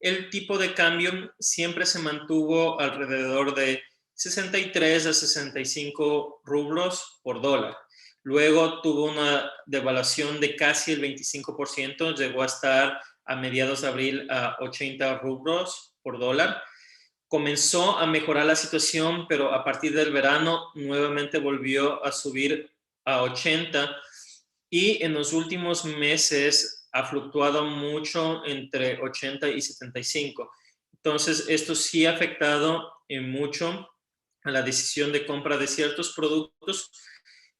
el tipo de cambio siempre se mantuvo alrededor de 63 a 65 rublos por dólar. Luego tuvo una devaluación de casi el 25%, llegó a estar a mediados de abril a 80 rublos por dólar. Comenzó a mejorar la situación, pero a partir del verano nuevamente volvió a subir a 80 y en los últimos meses ha fluctuado mucho entre 80 y 75. Entonces, esto sí ha afectado mucho a la decisión de compra de ciertos productos,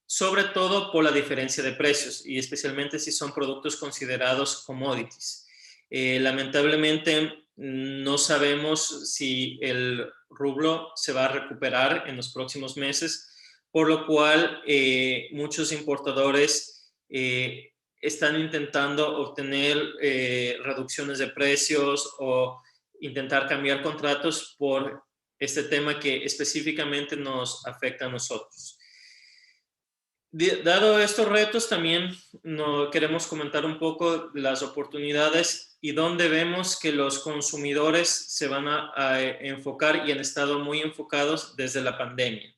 sobre todo por la diferencia de precios y especialmente si son productos considerados commodities. Lamentablemente, no sabemos si el rublo se va a recuperar en los próximos meses, por lo cual muchos importadores están intentando obtener reducciones de precios o intentar cambiar contratos por este tema que específicamente nos afecta a nosotros. Dado estos retos, también queremos comentar un poco las oportunidades y dónde vemos que los consumidores se van a enfocar y han estado muy enfocados desde la pandemia.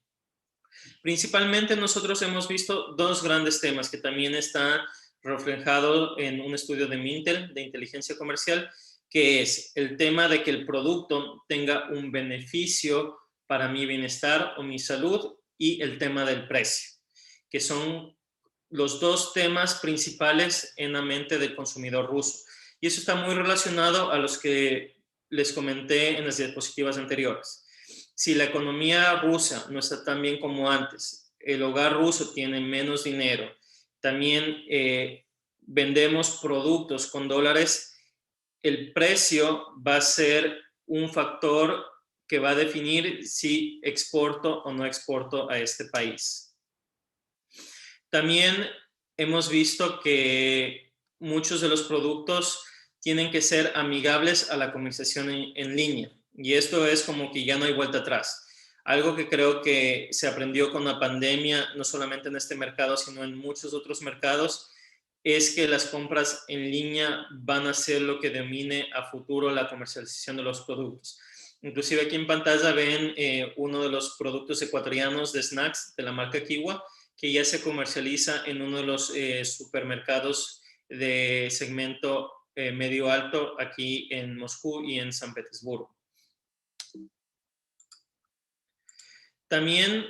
Principalmente nosotros hemos visto dos grandes temas que también están reflejados en un estudio de Mintel, de inteligencia comercial, que es el tema de que el producto tenga un beneficio para mi bienestar o mi salud y el tema del precio, que son los dos temas principales en la mente del consumidor ruso. Y eso está muy relacionado a los que les comenté en las diapositivas anteriores. Si la economía rusa no está tan bien como antes, el hogar ruso tiene menos dinero, también vendemos productos con dólares, el precio va a ser un factor que va a definir si exporto o no exporto a este país. También hemos visto que muchos de los productos tienen que ser amigables a la comercialización en línea. Y esto es como que ya no hay vuelta atrás. Algo que creo que se aprendió con la pandemia, no solamente en este mercado, sino en muchos otros mercados, es que las compras en línea van a ser lo que domine a futuro la comercialización de los productos. Inclusive aquí en pantalla ven uno de los productos ecuatorianos de snacks de la marca Kiwa, que ya se comercializa en uno de los supermercados de segmento medio alto aquí en Moscú y en San Petersburgo. También,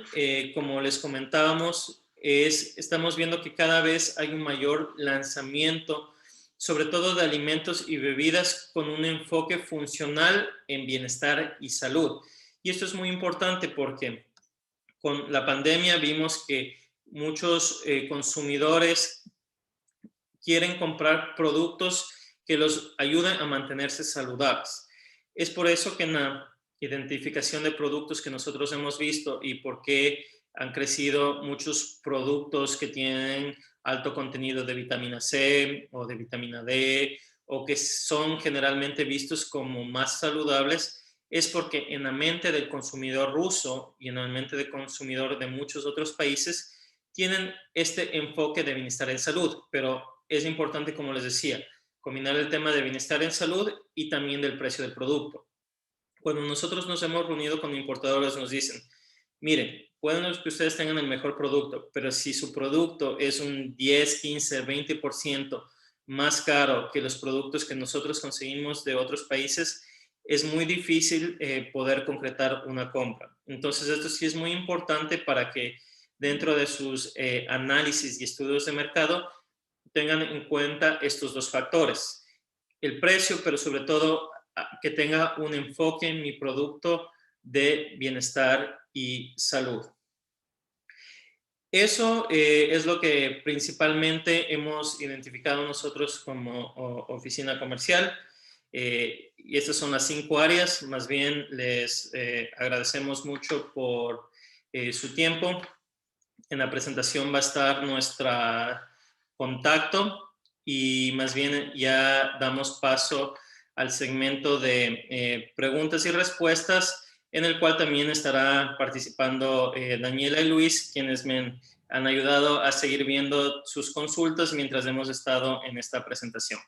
como les comentábamos, estamos viendo que cada vez hay un mayor lanzamiento, sobre todo de alimentos y bebidas con un enfoque funcional en bienestar y salud. Y esto es muy importante porque con la pandemia vimos que muchos consumidores quieren comprar productos que los ayuden a mantenerse saludables. Es por eso que en la identificación de productos que nosotros hemos visto y por qué han crecido muchos productos que tienen alto contenido de vitamina C o de vitamina D o que son generalmente vistos como más saludables, es porque en la mente del consumidor ruso y en la mente del consumidor de muchos otros países tienen este enfoque de bienestar en salud, pero es importante, como les decía, combinar el tema de bienestar en salud y también del precio del producto. Cuando nosotros nos hemos reunido con importadores nos dicen, miren, pueden que ustedes tengan el mejor producto, pero si su producto es un 10, 15, 20% más caro que los productos que nosotros conseguimos de otros países, es muy difícil poder concretar una compra. Entonces, esto sí es muy importante para que dentro de sus análisis y estudios de mercado tengan en cuenta estos dos factores. El precio, pero sobre todo que tenga un enfoque en mi producto de bienestar y salud. Eso es lo que principalmente hemos identificado nosotros como oficina comercial. Y estas son las 5 áreas. Más bien les agradecemos mucho por su tiempo. En la presentación va a estar nuestro contacto y más bien ya damos paso al segmento de preguntas y respuestas en el cual también estará participando Daniela y Luis, quienes me han ayudado a seguir viendo sus consultas mientras hemos estado en esta presentación.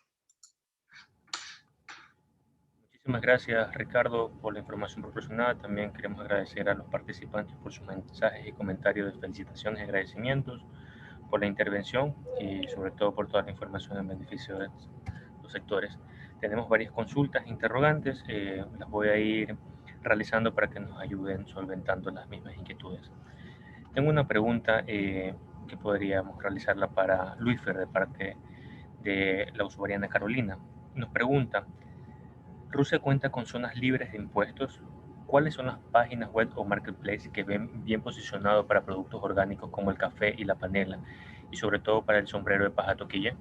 Muchísimas gracias, Ricardo, por la información proporcionada. También queremos agradecer a los participantes por sus mensajes y comentarios de felicitaciones y agradecimientos por la intervención y sobre todo por toda la información en beneficio de los sectores. Tenemos varias consultas e interrogantes, las voy a ir realizando para que nos ayuden solventando las mismas inquietudes. Tengo una pregunta que podríamos realizarla para Luisfer de parte de la usuaria Ana Carolina. Nos pregunta, ¿Rusia cuenta con zonas libres de impuestos? ¿Cuáles son las páginas web o marketplace que ven bien posicionado para productos orgánicos como el café y la panela? Y sobre todo para el sombrero de paja toquilla.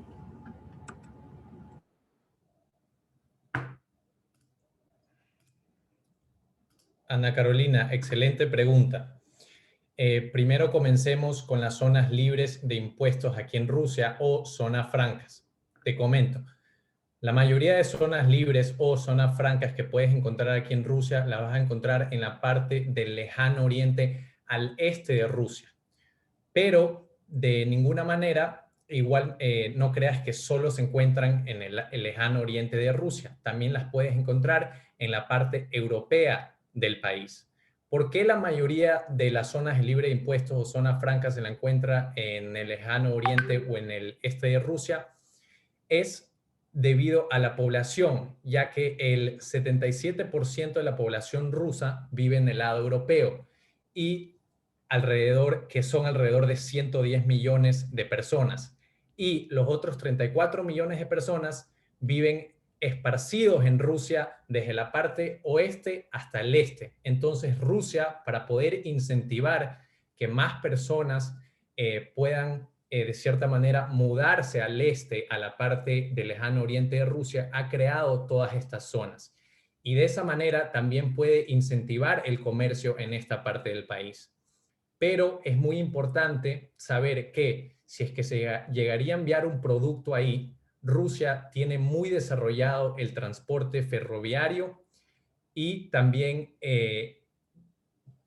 Ana Carolina, excelente pregunta. Primero comencemos con las zonas libres de impuestos aquí en Rusia o zonas francas. Te comento, la mayoría de zonas libres o zonas francas que puedes encontrar aquí en Rusia las vas a encontrar en la parte del lejano oriente al este de Rusia. Pero de ninguna manera, igual no creas que solo se encuentran en el lejano oriente de Rusia. También las puedes encontrar en la parte europea del país. ¿Por qué la mayoría de las zonas de libre de impuestos o zonas francas se la encuentra en el lejano oriente o en el este de Rusia? Es debido a la población, ya que el 77% de la población rusa vive en el lado europeo y son alrededor de 110 millones de personas. Y los otros 34 millones de personas viven esparcidos en Rusia desde la parte oeste hasta el este. Entonces Rusia, para poder incentivar que más personas puedan de cierta manera mudarse al este, a la parte del lejano oriente de Rusia, ha creado todas estas zonas. Y de esa manera también puede incentivar el comercio en esta parte del país. Pero es muy importante saber que si es que se llegaría a enviar un producto ahí, Rusia tiene muy desarrollado el transporte ferroviario y también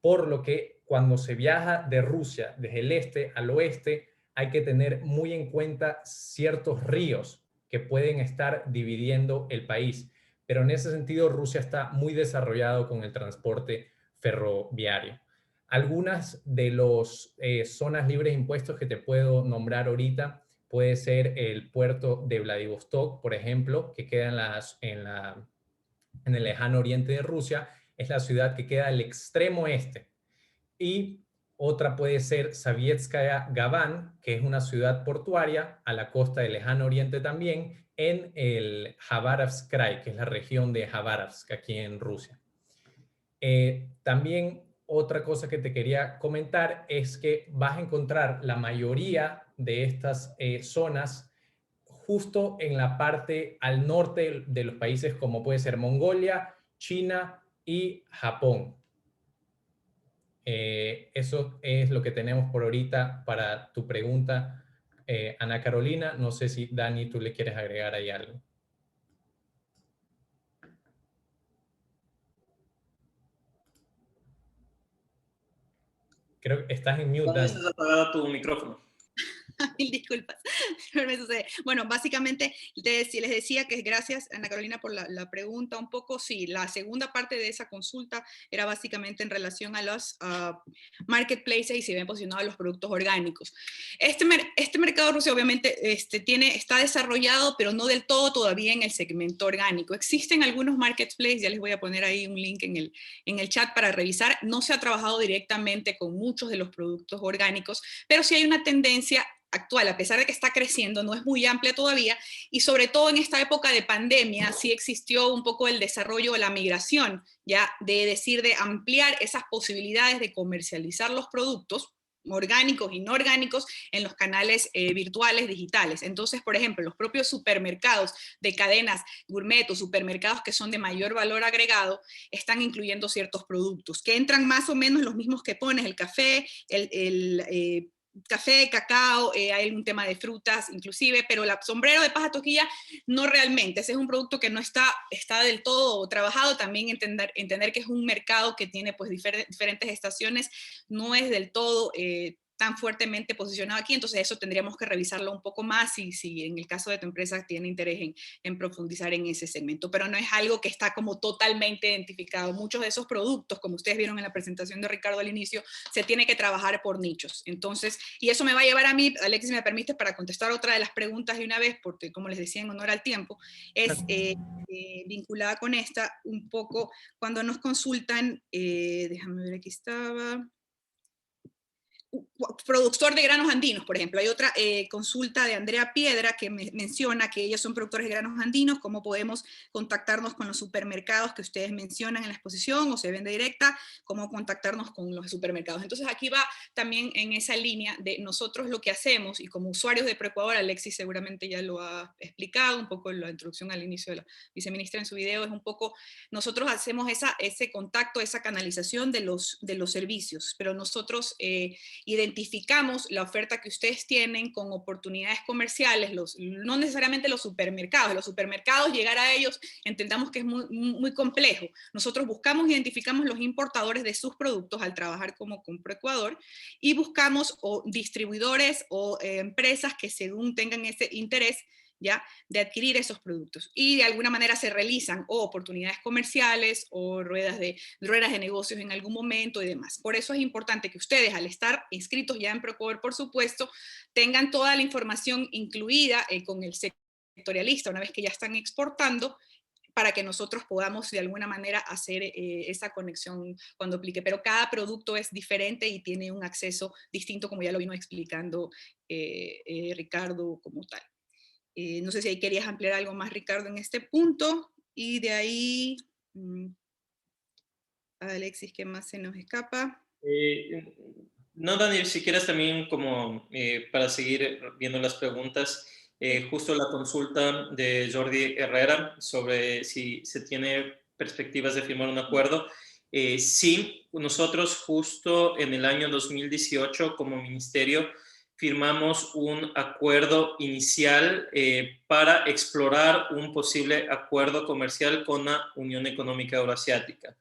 por lo que cuando se viaja de Rusia desde el este al oeste hay que tener muy en cuenta ciertos ríos que pueden estar dividiendo el país. Pero en ese sentido Rusia está muy desarrollado con el transporte ferroviario. Algunas de las zonas libres de impuestos que te puedo nombrar ahorita puede ser el puerto de Vladivostok, por ejemplo, que queda en el lejano oriente de Rusia. Es la ciudad que queda al extremo este. Y otra puede ser Sovietskaya Gavan, que es una ciudad portuaria a la costa del lejano oriente también, en el Khabarovsk Krai, que es la región de Khabarovsk aquí en Rusia. También otra cosa que te quería comentar es que vas a encontrar la mayoría de estas zonas justo en la parte al norte de los países como puede ser Mongolia, China y Japón. Eso es lo que tenemos por ahorita para tu pregunta, Ana Carolina. No sé si Dani, tú le quieres agregar ahí algo. Creo que estás en mute, Dani. Estás apagado tu micrófono. Mil disculpas, pero me sucede. Bueno, básicamente les decía que gracias, Ana Carolina, por la pregunta un poco. Sí, la segunda parte de esa consulta era básicamente en relación a los marketplaces y si ven posicionados los productos orgánicos. Este mercado ruso obviamente está desarrollado, pero no del todo todavía en el segmento orgánico. Existen algunos marketplaces, ya les voy a poner ahí un link en el chat para revisar. No se ha trabajado directamente con muchos de los productos orgánicos, pero sí hay una tendencia actual, a pesar de que está creciendo, no es muy amplia todavía, y sobre todo en esta época de pandemia sí existió un poco el desarrollo de la migración, ya de ampliar esas posibilidades de comercializar los productos orgánicos y no orgánicos en los canales virtuales digitales. Entonces, por ejemplo, los propios supermercados de cadenas gourmet o supermercados que son de mayor valor agregado están incluyendo ciertos productos que entran más o menos los mismos que pones, el café, café, cacao, hay un tema de frutas inclusive, pero el sombrero de paja toquilla no realmente. Ese es un producto que no está del todo trabajado. También entender que es un mercado que tiene pues diferentes estaciones, no es del todo tan fuertemente posicionado aquí, entonces eso tendríamos que revisarlo un poco más si en el caso de tu empresa tiene interés en profundizar en ese segmento, pero no es algo que está como totalmente identificado. Muchos de esos productos, como ustedes vieron en la presentación de Ricardo al inicio, se tiene que trabajar por nichos. Entonces, y eso me va a llevar a mí, Alexis, si me permite, para contestar otra de las preguntas de una vez, porque como les decía, en honor al tiempo, es vinculada con esta, un poco cuando nos consultan, déjame ver, aquí estaba, productor de granos andinos, por ejemplo. Hay otra consulta de Andrea Piedra que menciona que ellos son productores de granos andinos, cómo podemos contactarnos con los supermercados que ustedes mencionan en la exposición o se vende directa, cómo contactarnos con los supermercados. Entonces aquí va también en esa línea de nosotros lo que hacemos, y como usuarios de Proecuador, Alexis seguramente ya lo ha explicado, un poco en la introducción al inicio de la viceministra en su video, es un poco, nosotros hacemos ese contacto, esa canalización de los servicios, pero nosotros identificamos la oferta que ustedes tienen con oportunidades comerciales, no necesariamente los supermercados, llegar a ellos, entendamos que es muy complejo. Nosotros identificamos los importadores de sus productos al trabajar como con Proecuador y buscamos distribuidores o empresas que según tengan ese interés, ¿ya?, de adquirir esos productos. Y de alguna manera se realizan oportunidades comerciales o ruedas de negocios en algún momento y demás. Por eso es importante que ustedes, al estar inscritos ya en Proecuador, por supuesto, tengan toda la información incluida con el sectorialista una vez que ya están exportando, para que nosotros podamos de alguna manera hacer esa conexión cuando aplique. Pero cada producto es diferente y tiene un acceso distinto, como ya lo vino explicando Ricardo como tal. No sé si ahí querías ampliar algo más, Ricardo, en este punto. Y de ahí, Alexis, ¿qué más se nos escapa? No, Daniel, si quieres también como para seguir viendo las preguntas, justo la consulta de Jordi Herrera sobre si se tiene perspectivas de firmar un acuerdo. Sí, nosotros justo en el año 2018 como ministerio firmamos un acuerdo inicial para explorar un posible acuerdo comercial con la Unión Económica Euroasiática.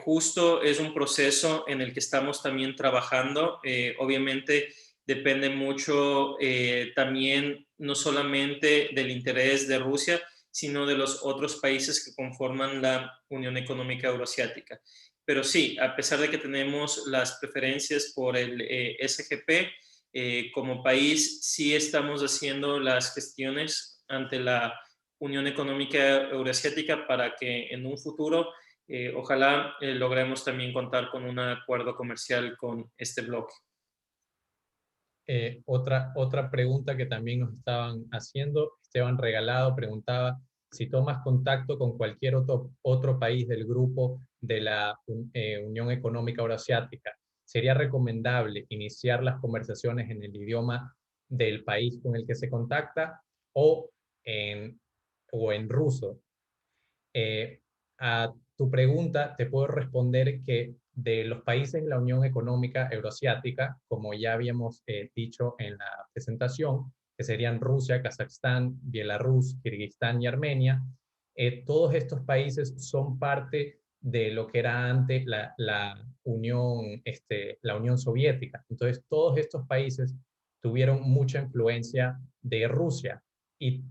Justo es un proceso en el que estamos también trabajando. Obviamente depende mucho también no solamente del interés de Rusia, sino de los otros países que conforman la Unión Económica Euroasiática. Pero sí, a pesar de que tenemos las preferencias por el SGP, como país sí estamos haciendo las gestiones ante la Unión Económica Euroasiática para que en un futuro ojalá logremos también contar con un acuerdo comercial con este bloque. Otra pregunta que también nos estaban haciendo, Esteban Regalado preguntaba si tomas contacto con cualquier otro país del grupo de la Unión Económica Euroasiática, ¿sería recomendable iniciar las conversaciones en el idioma del país con el que se contacta o en ruso? A tu pregunta te puedo responder que de los países de la Unión Económica Euroasiática, como ya habíamos dicho en la presentación, que serían Rusia, Kazajstán, Bielorrusia, Kirguistán y Armenia, todos estos países son parte de lo que era antes la Unión Soviética. Entonces, todos estos países tuvieron mucha influencia de Rusia y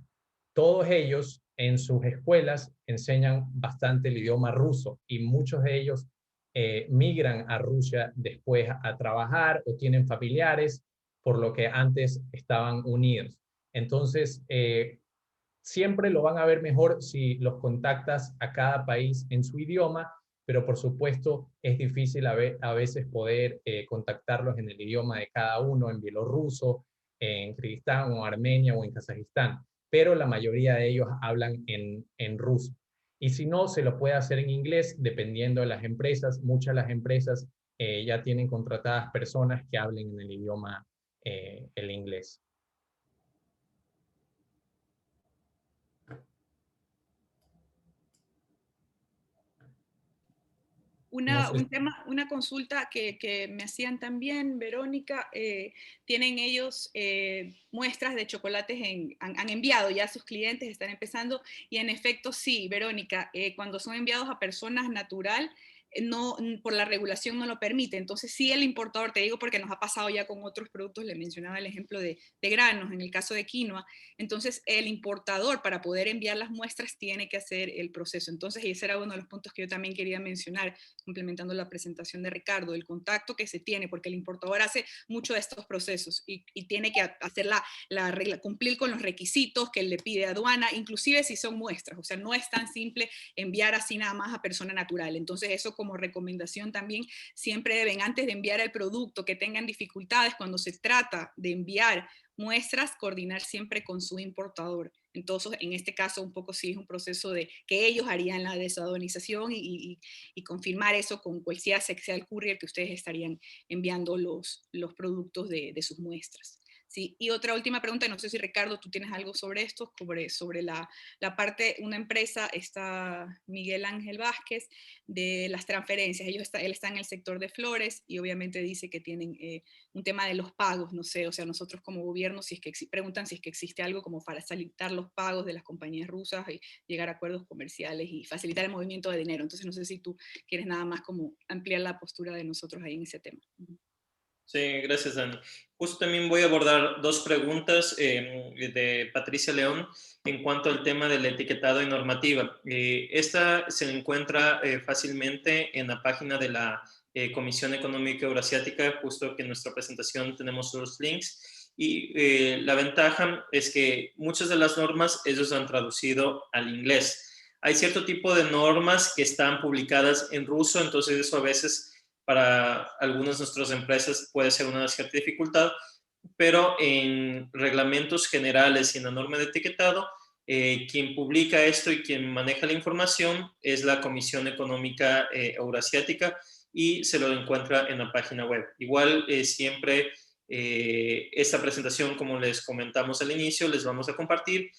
todos ellos en sus escuelas enseñan bastante el idioma ruso y muchos de ellos migran a Rusia después a trabajar o tienen familiares, por lo que antes estaban unidos. Entonces, siempre lo van a ver mejor si los contactas a cada país en su idioma, pero por supuesto es difícil a veces poder contactarlos en el idioma de cada uno, en bielorruso, en Kirguistán o Armenia o en Kazajistán, pero la mayoría de ellos hablan en ruso. Y si no, se lo puede hacer en inglés, dependiendo de las empresas. Muchas de las empresas ya tienen contratadas personas que hablen en el idioma el inglés. Una, un tema, una consulta que me hacían también, Verónica, tienen ellos muestras de chocolates, han enviado ya a sus clientes, están empezando, y en efecto sí, Verónica, cuando son enviados a personas natural, no, por la regulación no lo permite. Entonces sí el importador, te digo porque nos ha pasado ya con otros productos, le mencionaba el ejemplo de granos, en el caso de quinoa. Entonces el importador, para poder enviar las muestras, tiene que hacer el proceso. Entonces ese era uno de los puntos que yo también quería mencionar, complementando la presentación de Ricardo, el contacto que se tiene, porque el importador hace mucho de estos procesos y tiene que hacer la regla, cumplir con los requisitos que le pide aduana, inclusive si son muestras. O sea, no es tan simple enviar así nada más a persona natural. Entonces eso, como recomendación también, siempre deben, antes de enviar el producto, que tengan dificultades cuando se trata de enviar muestras, coordinar siempre con su importador. Entonces, en este caso, un poco sí es un proceso de que ellos harían la desaduanización y confirmar eso con cualquiera sea el courier que ustedes estarían enviando los productos de sus muestras. Sí, y otra última pregunta, no sé si Ricardo, tú tienes algo sobre esto, sobre la parte, una empresa, está Miguel Ángel Vázquez, de las transferencias. Él está en el sector de flores y obviamente dice que tienen un tema de los pagos, no sé, o sea, nosotros como gobierno, si es que preguntan si es que existe algo como para facilitar los pagos de las compañías rusas y llegar a acuerdos comerciales y facilitar el movimiento de dinero. Entonces no sé si tú quieres nada más como ampliar la postura de nosotros ahí en ese tema. Sí, gracias, Dani. Justo también voy a abordar dos preguntas de Patricia León en cuanto al tema del etiquetado y normativa. Esta se encuentra fácilmente en la página de la Comisión Económica Eurasiática, justo que en nuestra presentación tenemos los links. Y la ventaja es que muchas de las normas ellos han traducido al inglés. Hay cierto tipo de normas que están publicadas en ruso, entonces eso a veces para algunas de nuestras empresas puede ser una cierta dificultad, pero en reglamentos generales y en la norma de etiquetado, quien publica esto y quien maneja la información es la Comisión Económica Eurasiática y se lo encuentra en la página web. Igual siempre esta presentación, como les comentamos al inicio, les vamos a compartir,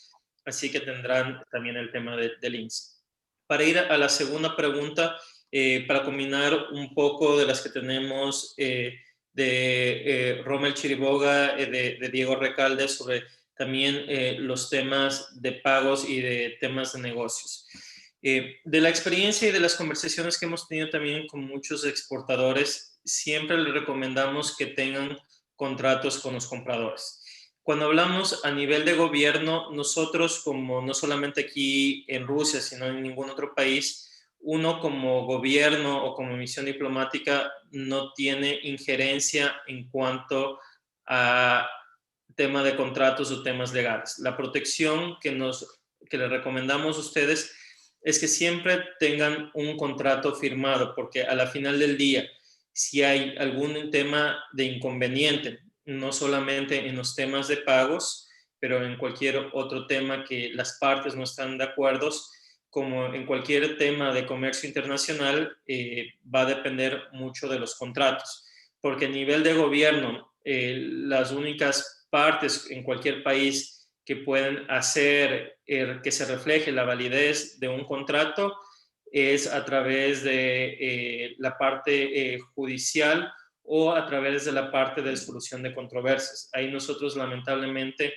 así que tendrán también el tema de links. Para ir a la segunda pregunta, para combinar un poco de las que tenemos de Rommel Chiriboga, de Diego Recalde, sobre también los temas de pagos y de temas de negocios. De la experiencia y de las conversaciones que hemos tenido también con muchos exportadores, siempre les recomendamos que tengan contratos con los compradores. Cuando hablamos a nivel de gobierno, nosotros, como no solamente aquí en Rusia, sino en ningún otro país, uno como gobierno o como misión diplomática no tiene injerencia en cuanto a tema de contratos o temas legales. La protección que les recomendamos a ustedes es que siempre tengan un contrato firmado, porque a la final del día, si hay algún tema de inconveniente, no solamente en los temas de pagos, pero en cualquier otro tema que las partes no están de acuerdo, como en cualquier tema de comercio internacional, va a depender mucho de los contratos, porque a nivel de gobierno, las únicas partes en cualquier país que pueden hacer que se refleje la validez de un contrato es a través de la parte judicial o a través de la parte de solución de controversias. Ahí nosotros lamentablemente,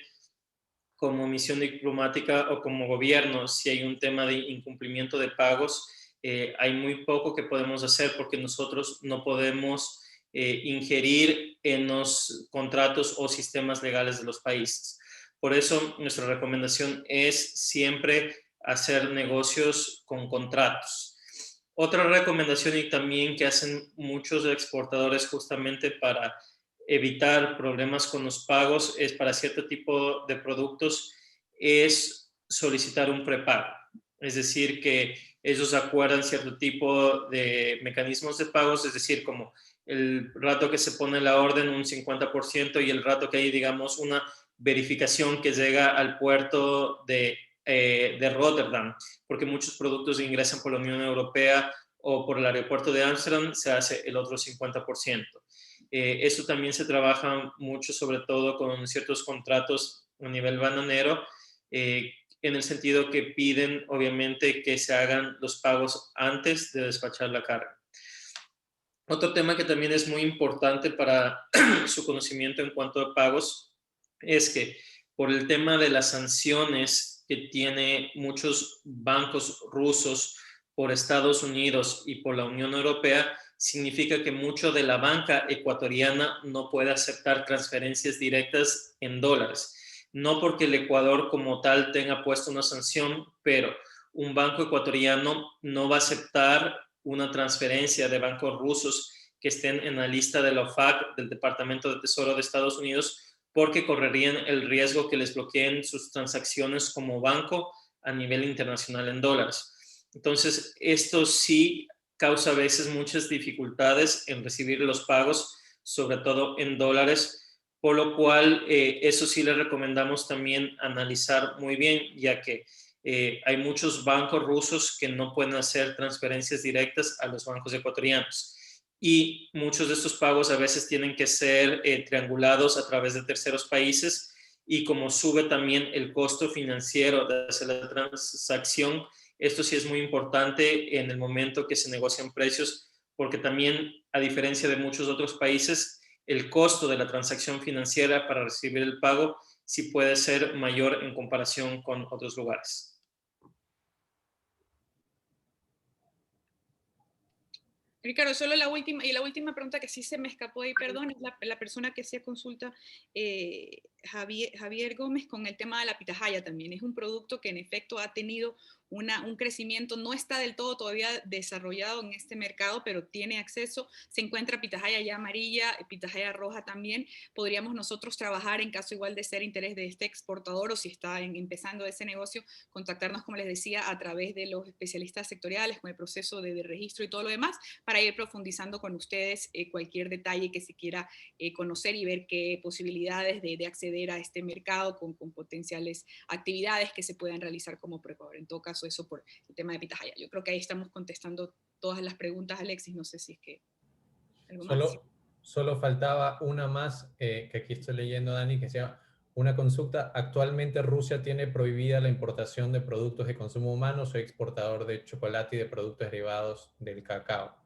como misión diplomática o como gobierno, si hay un tema de incumplimiento de pagos, hay muy poco que podemos hacer porque nosotros no podemos ingerir en los contratos o sistemas legales de los países. Por eso nuestra recomendación es siempre hacer negocios con contratos. Otra recomendación, y también que hacen muchos exportadores justamente para evitar problemas con los pagos, es para cierto tipo de productos, es solicitar un prepago. Es decir, que ellos acuerdan cierto tipo de mecanismos de pagos, es decir, como el rato que se pone la orden un 50% y el rato que hay, digamos, una verificación que llega al puerto de Rotterdam, porque muchos productos ingresan por la Unión Europea o por el aeropuerto de Ámsterdam, se hace el otro 50%. Eso también se trabaja mucho, sobre todo con ciertos contratos a nivel bananero, en el sentido que piden, obviamente, que se hagan los pagos antes de despachar la carga. Otro tema que también es muy importante para su conocimiento en cuanto a pagos es que por el tema de las sanciones que tiene muchos bancos rusos por Estados Unidos y por la Unión Europea, significa que mucho de la banca ecuatoriana no puede aceptar transferencias directas en dólares. No porque el Ecuador como tal tenga puesto una sanción, pero un banco ecuatoriano no va a aceptar una transferencia de bancos rusos que estén en la lista de la OFAC del Departamento de Tesoro de Estados Unidos, porque correrían el riesgo que les bloqueen sus transacciones como banco a nivel internacional en dólares. Entonces, esto sí causa a veces muchas dificultades en recibir los pagos, sobre todo en dólares, por lo cual eso sí les recomendamos también analizar muy bien, ya que hay muchos bancos rusos que no pueden hacer transferencias directas a los bancos ecuatorianos. Y muchos de estos pagos a veces tienen que ser triangulados a través de terceros países, y como sube también el costo financiero de hacer la transacción, esto sí es muy importante en el momento que se negocian precios, porque también, a diferencia de muchos otros países, el costo de la transacción financiera para recibir el pago sí puede ser mayor en comparación con otros lugares. Ricardo, solo la última pregunta que sí se me escapó ahí, perdón, es la persona que hacía consulta, Javier Gómez, con el tema de la pitahaya también. Es un producto que en efecto ha tenido un crecimiento, no está del todo todavía desarrollado en este mercado, pero tiene acceso. Se encuentra pitahaya ya amarilla, pitahaya roja también. Podríamos nosotros trabajar, en caso igual de ser interés de este exportador, o si está empezando ese negocio, contactarnos, como les decía, a través de los especialistas sectoriales con el proceso de registro y todo lo demás, para ir profundizando con ustedes cualquier detalle que se quiera conocer y ver qué posibilidades de acceder a este mercado con potenciales actividades que se puedan realizar como Proecuador. En todo caso, eso por el tema de pitahaya. Yo creo que ahí estamos contestando todas las preguntas, Alexis. No sé si es que algo más. Solo faltaba una más, que aquí estoy leyendo, Dani, que sea una consulta. Actualmente Rusia tiene prohibida la importación de productos de consumo humano. Soy exportador de chocolate y de productos derivados del cacao.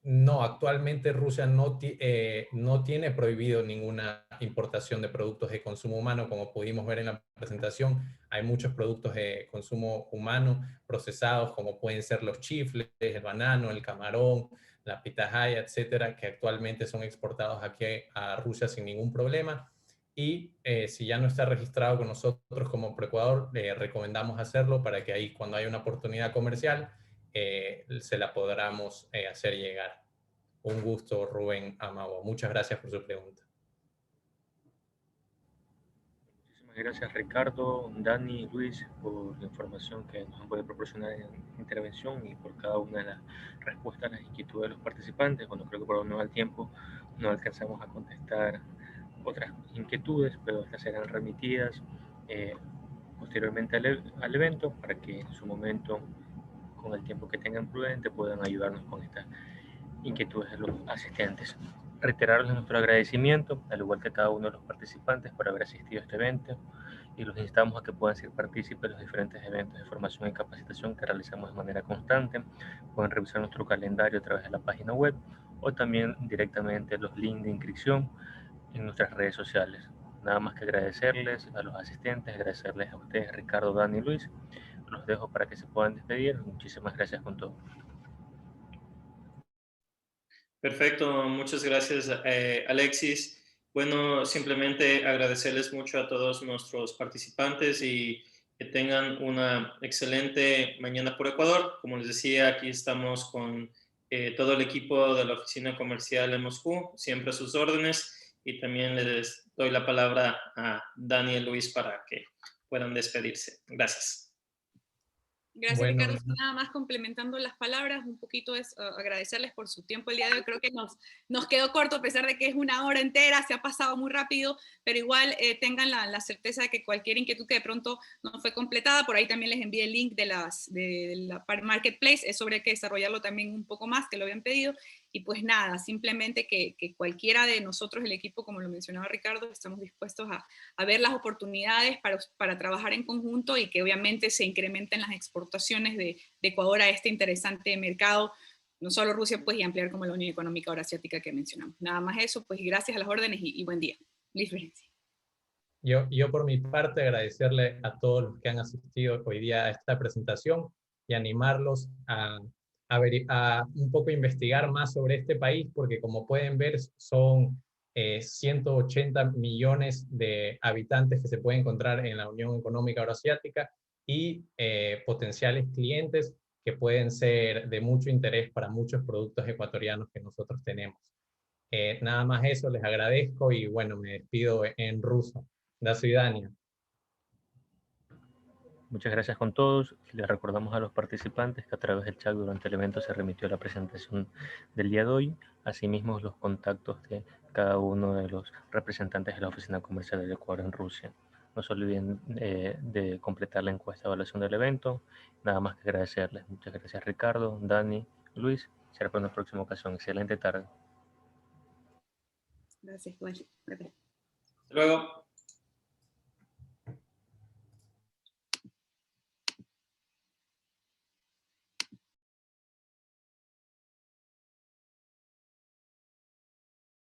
No, actualmente Rusia no tiene prohibido ninguna importación de productos de consumo humano. Como pudimos ver en la presentación, hay muchos productos de consumo humano procesados, como pueden ser los chifles, el banano, el camarón, la pitahaya, etcétera, que actualmente son exportados aquí a Rusia sin ningún problema. Y si ya no está registrado con nosotros como Proecuador, le recomendamos hacerlo para que ahí, cuando haya una oportunidad comercial, se la podamos hacer llegar. Un gusto, Rubén Amagua. Muchas gracias por su pregunta. Muchísimas gracias, Ricardo, Dani y Luis, por la información que nos han podido proporcionar en la intervención y por cada una de las respuestas a las inquietudes de los participantes. Bueno, creo que por no al tiempo no alcanzamos a contestar otras inquietudes, pero estas serán remitidas posteriormente al evento, para que en su momento, con el tiempo que tengan prudente, puedan ayudarnos con estas inquietudes de los asistentes. Reiterarles nuestro agradecimiento, al igual que a cada uno de los participantes, por haber asistido a este evento, y los instamos a que puedan ser partícipes de los diferentes eventos de formación y capacitación que realizamos de manera constante. Pueden revisar nuestro calendario a través de la página web, o también directamente los links de inscripción en nuestras redes sociales. Nada más que agradecerles a los asistentes, agradecerles a ustedes, Ricardo, Dani y Luis. Los dejo para que se puedan despedir. Muchísimas gracias con todo. Perfecto, muchas gracias, Alexis. Bueno, simplemente agradecerles mucho a todos nuestros participantes y que tengan una excelente mañana por Ecuador. Como les decía, aquí estamos con todo el equipo de la Oficina Comercial en Moscú, siempre a sus órdenes, y también les doy la palabra a Dani y Luis para que puedan despedirse. Gracias. Gracias, Bueno, Ricardo. Nada más complementando las palabras, un poquito es agradecerles por su tiempo el día de hoy. Creo que nos quedó corto, a pesar de que es una hora entera, se ha pasado muy rápido, pero igual tengan la certeza de que cualquier inquietud que de pronto no fue completada, por ahí también les envié el link de la Marketplace, es sobre que desarrollarlo también un poco más, que lo habían pedido. Y pues nada, simplemente que cualquiera de nosotros, el equipo, como lo mencionaba Ricardo, estamos dispuestos a ver las oportunidades para trabajar en conjunto, y que obviamente se incrementen las exportaciones de Ecuador a este interesante mercado, no solo Rusia, pues, y ampliar como la Unión Económica Eurasiática que mencionamos. Nada más eso, pues, gracias a las órdenes y buen día. Liz Florencia. Yo por mi parte agradecerle a todos los que han asistido hoy día a esta presentación y animarlos a un poco investigar más sobre este país, porque como pueden ver son 180 millones de habitantes que se pueden encontrar en la Unión Económica Eurasiática y potenciales clientes que pueden ser de mucho interés para muchos productos ecuatorianos que nosotros tenemos. Nada más eso, les agradezco y bueno, me despido en ruso. До свидания. Muchas gracias con todos. Les recordamos a los participantes que a través del chat durante el evento se remitió la presentación del día de hoy, asimismo los contactos de cada uno de los representantes de la Oficina Comercial del Ecuador en Rusia. No se olviden de completar la encuesta de evaluación del evento. Nada más que agradecerles. Muchas gracias Ricardo, Dani, Luis. Será para una próxima ocasión. Excelente tarde. Gracias, Juan. Hasta luego.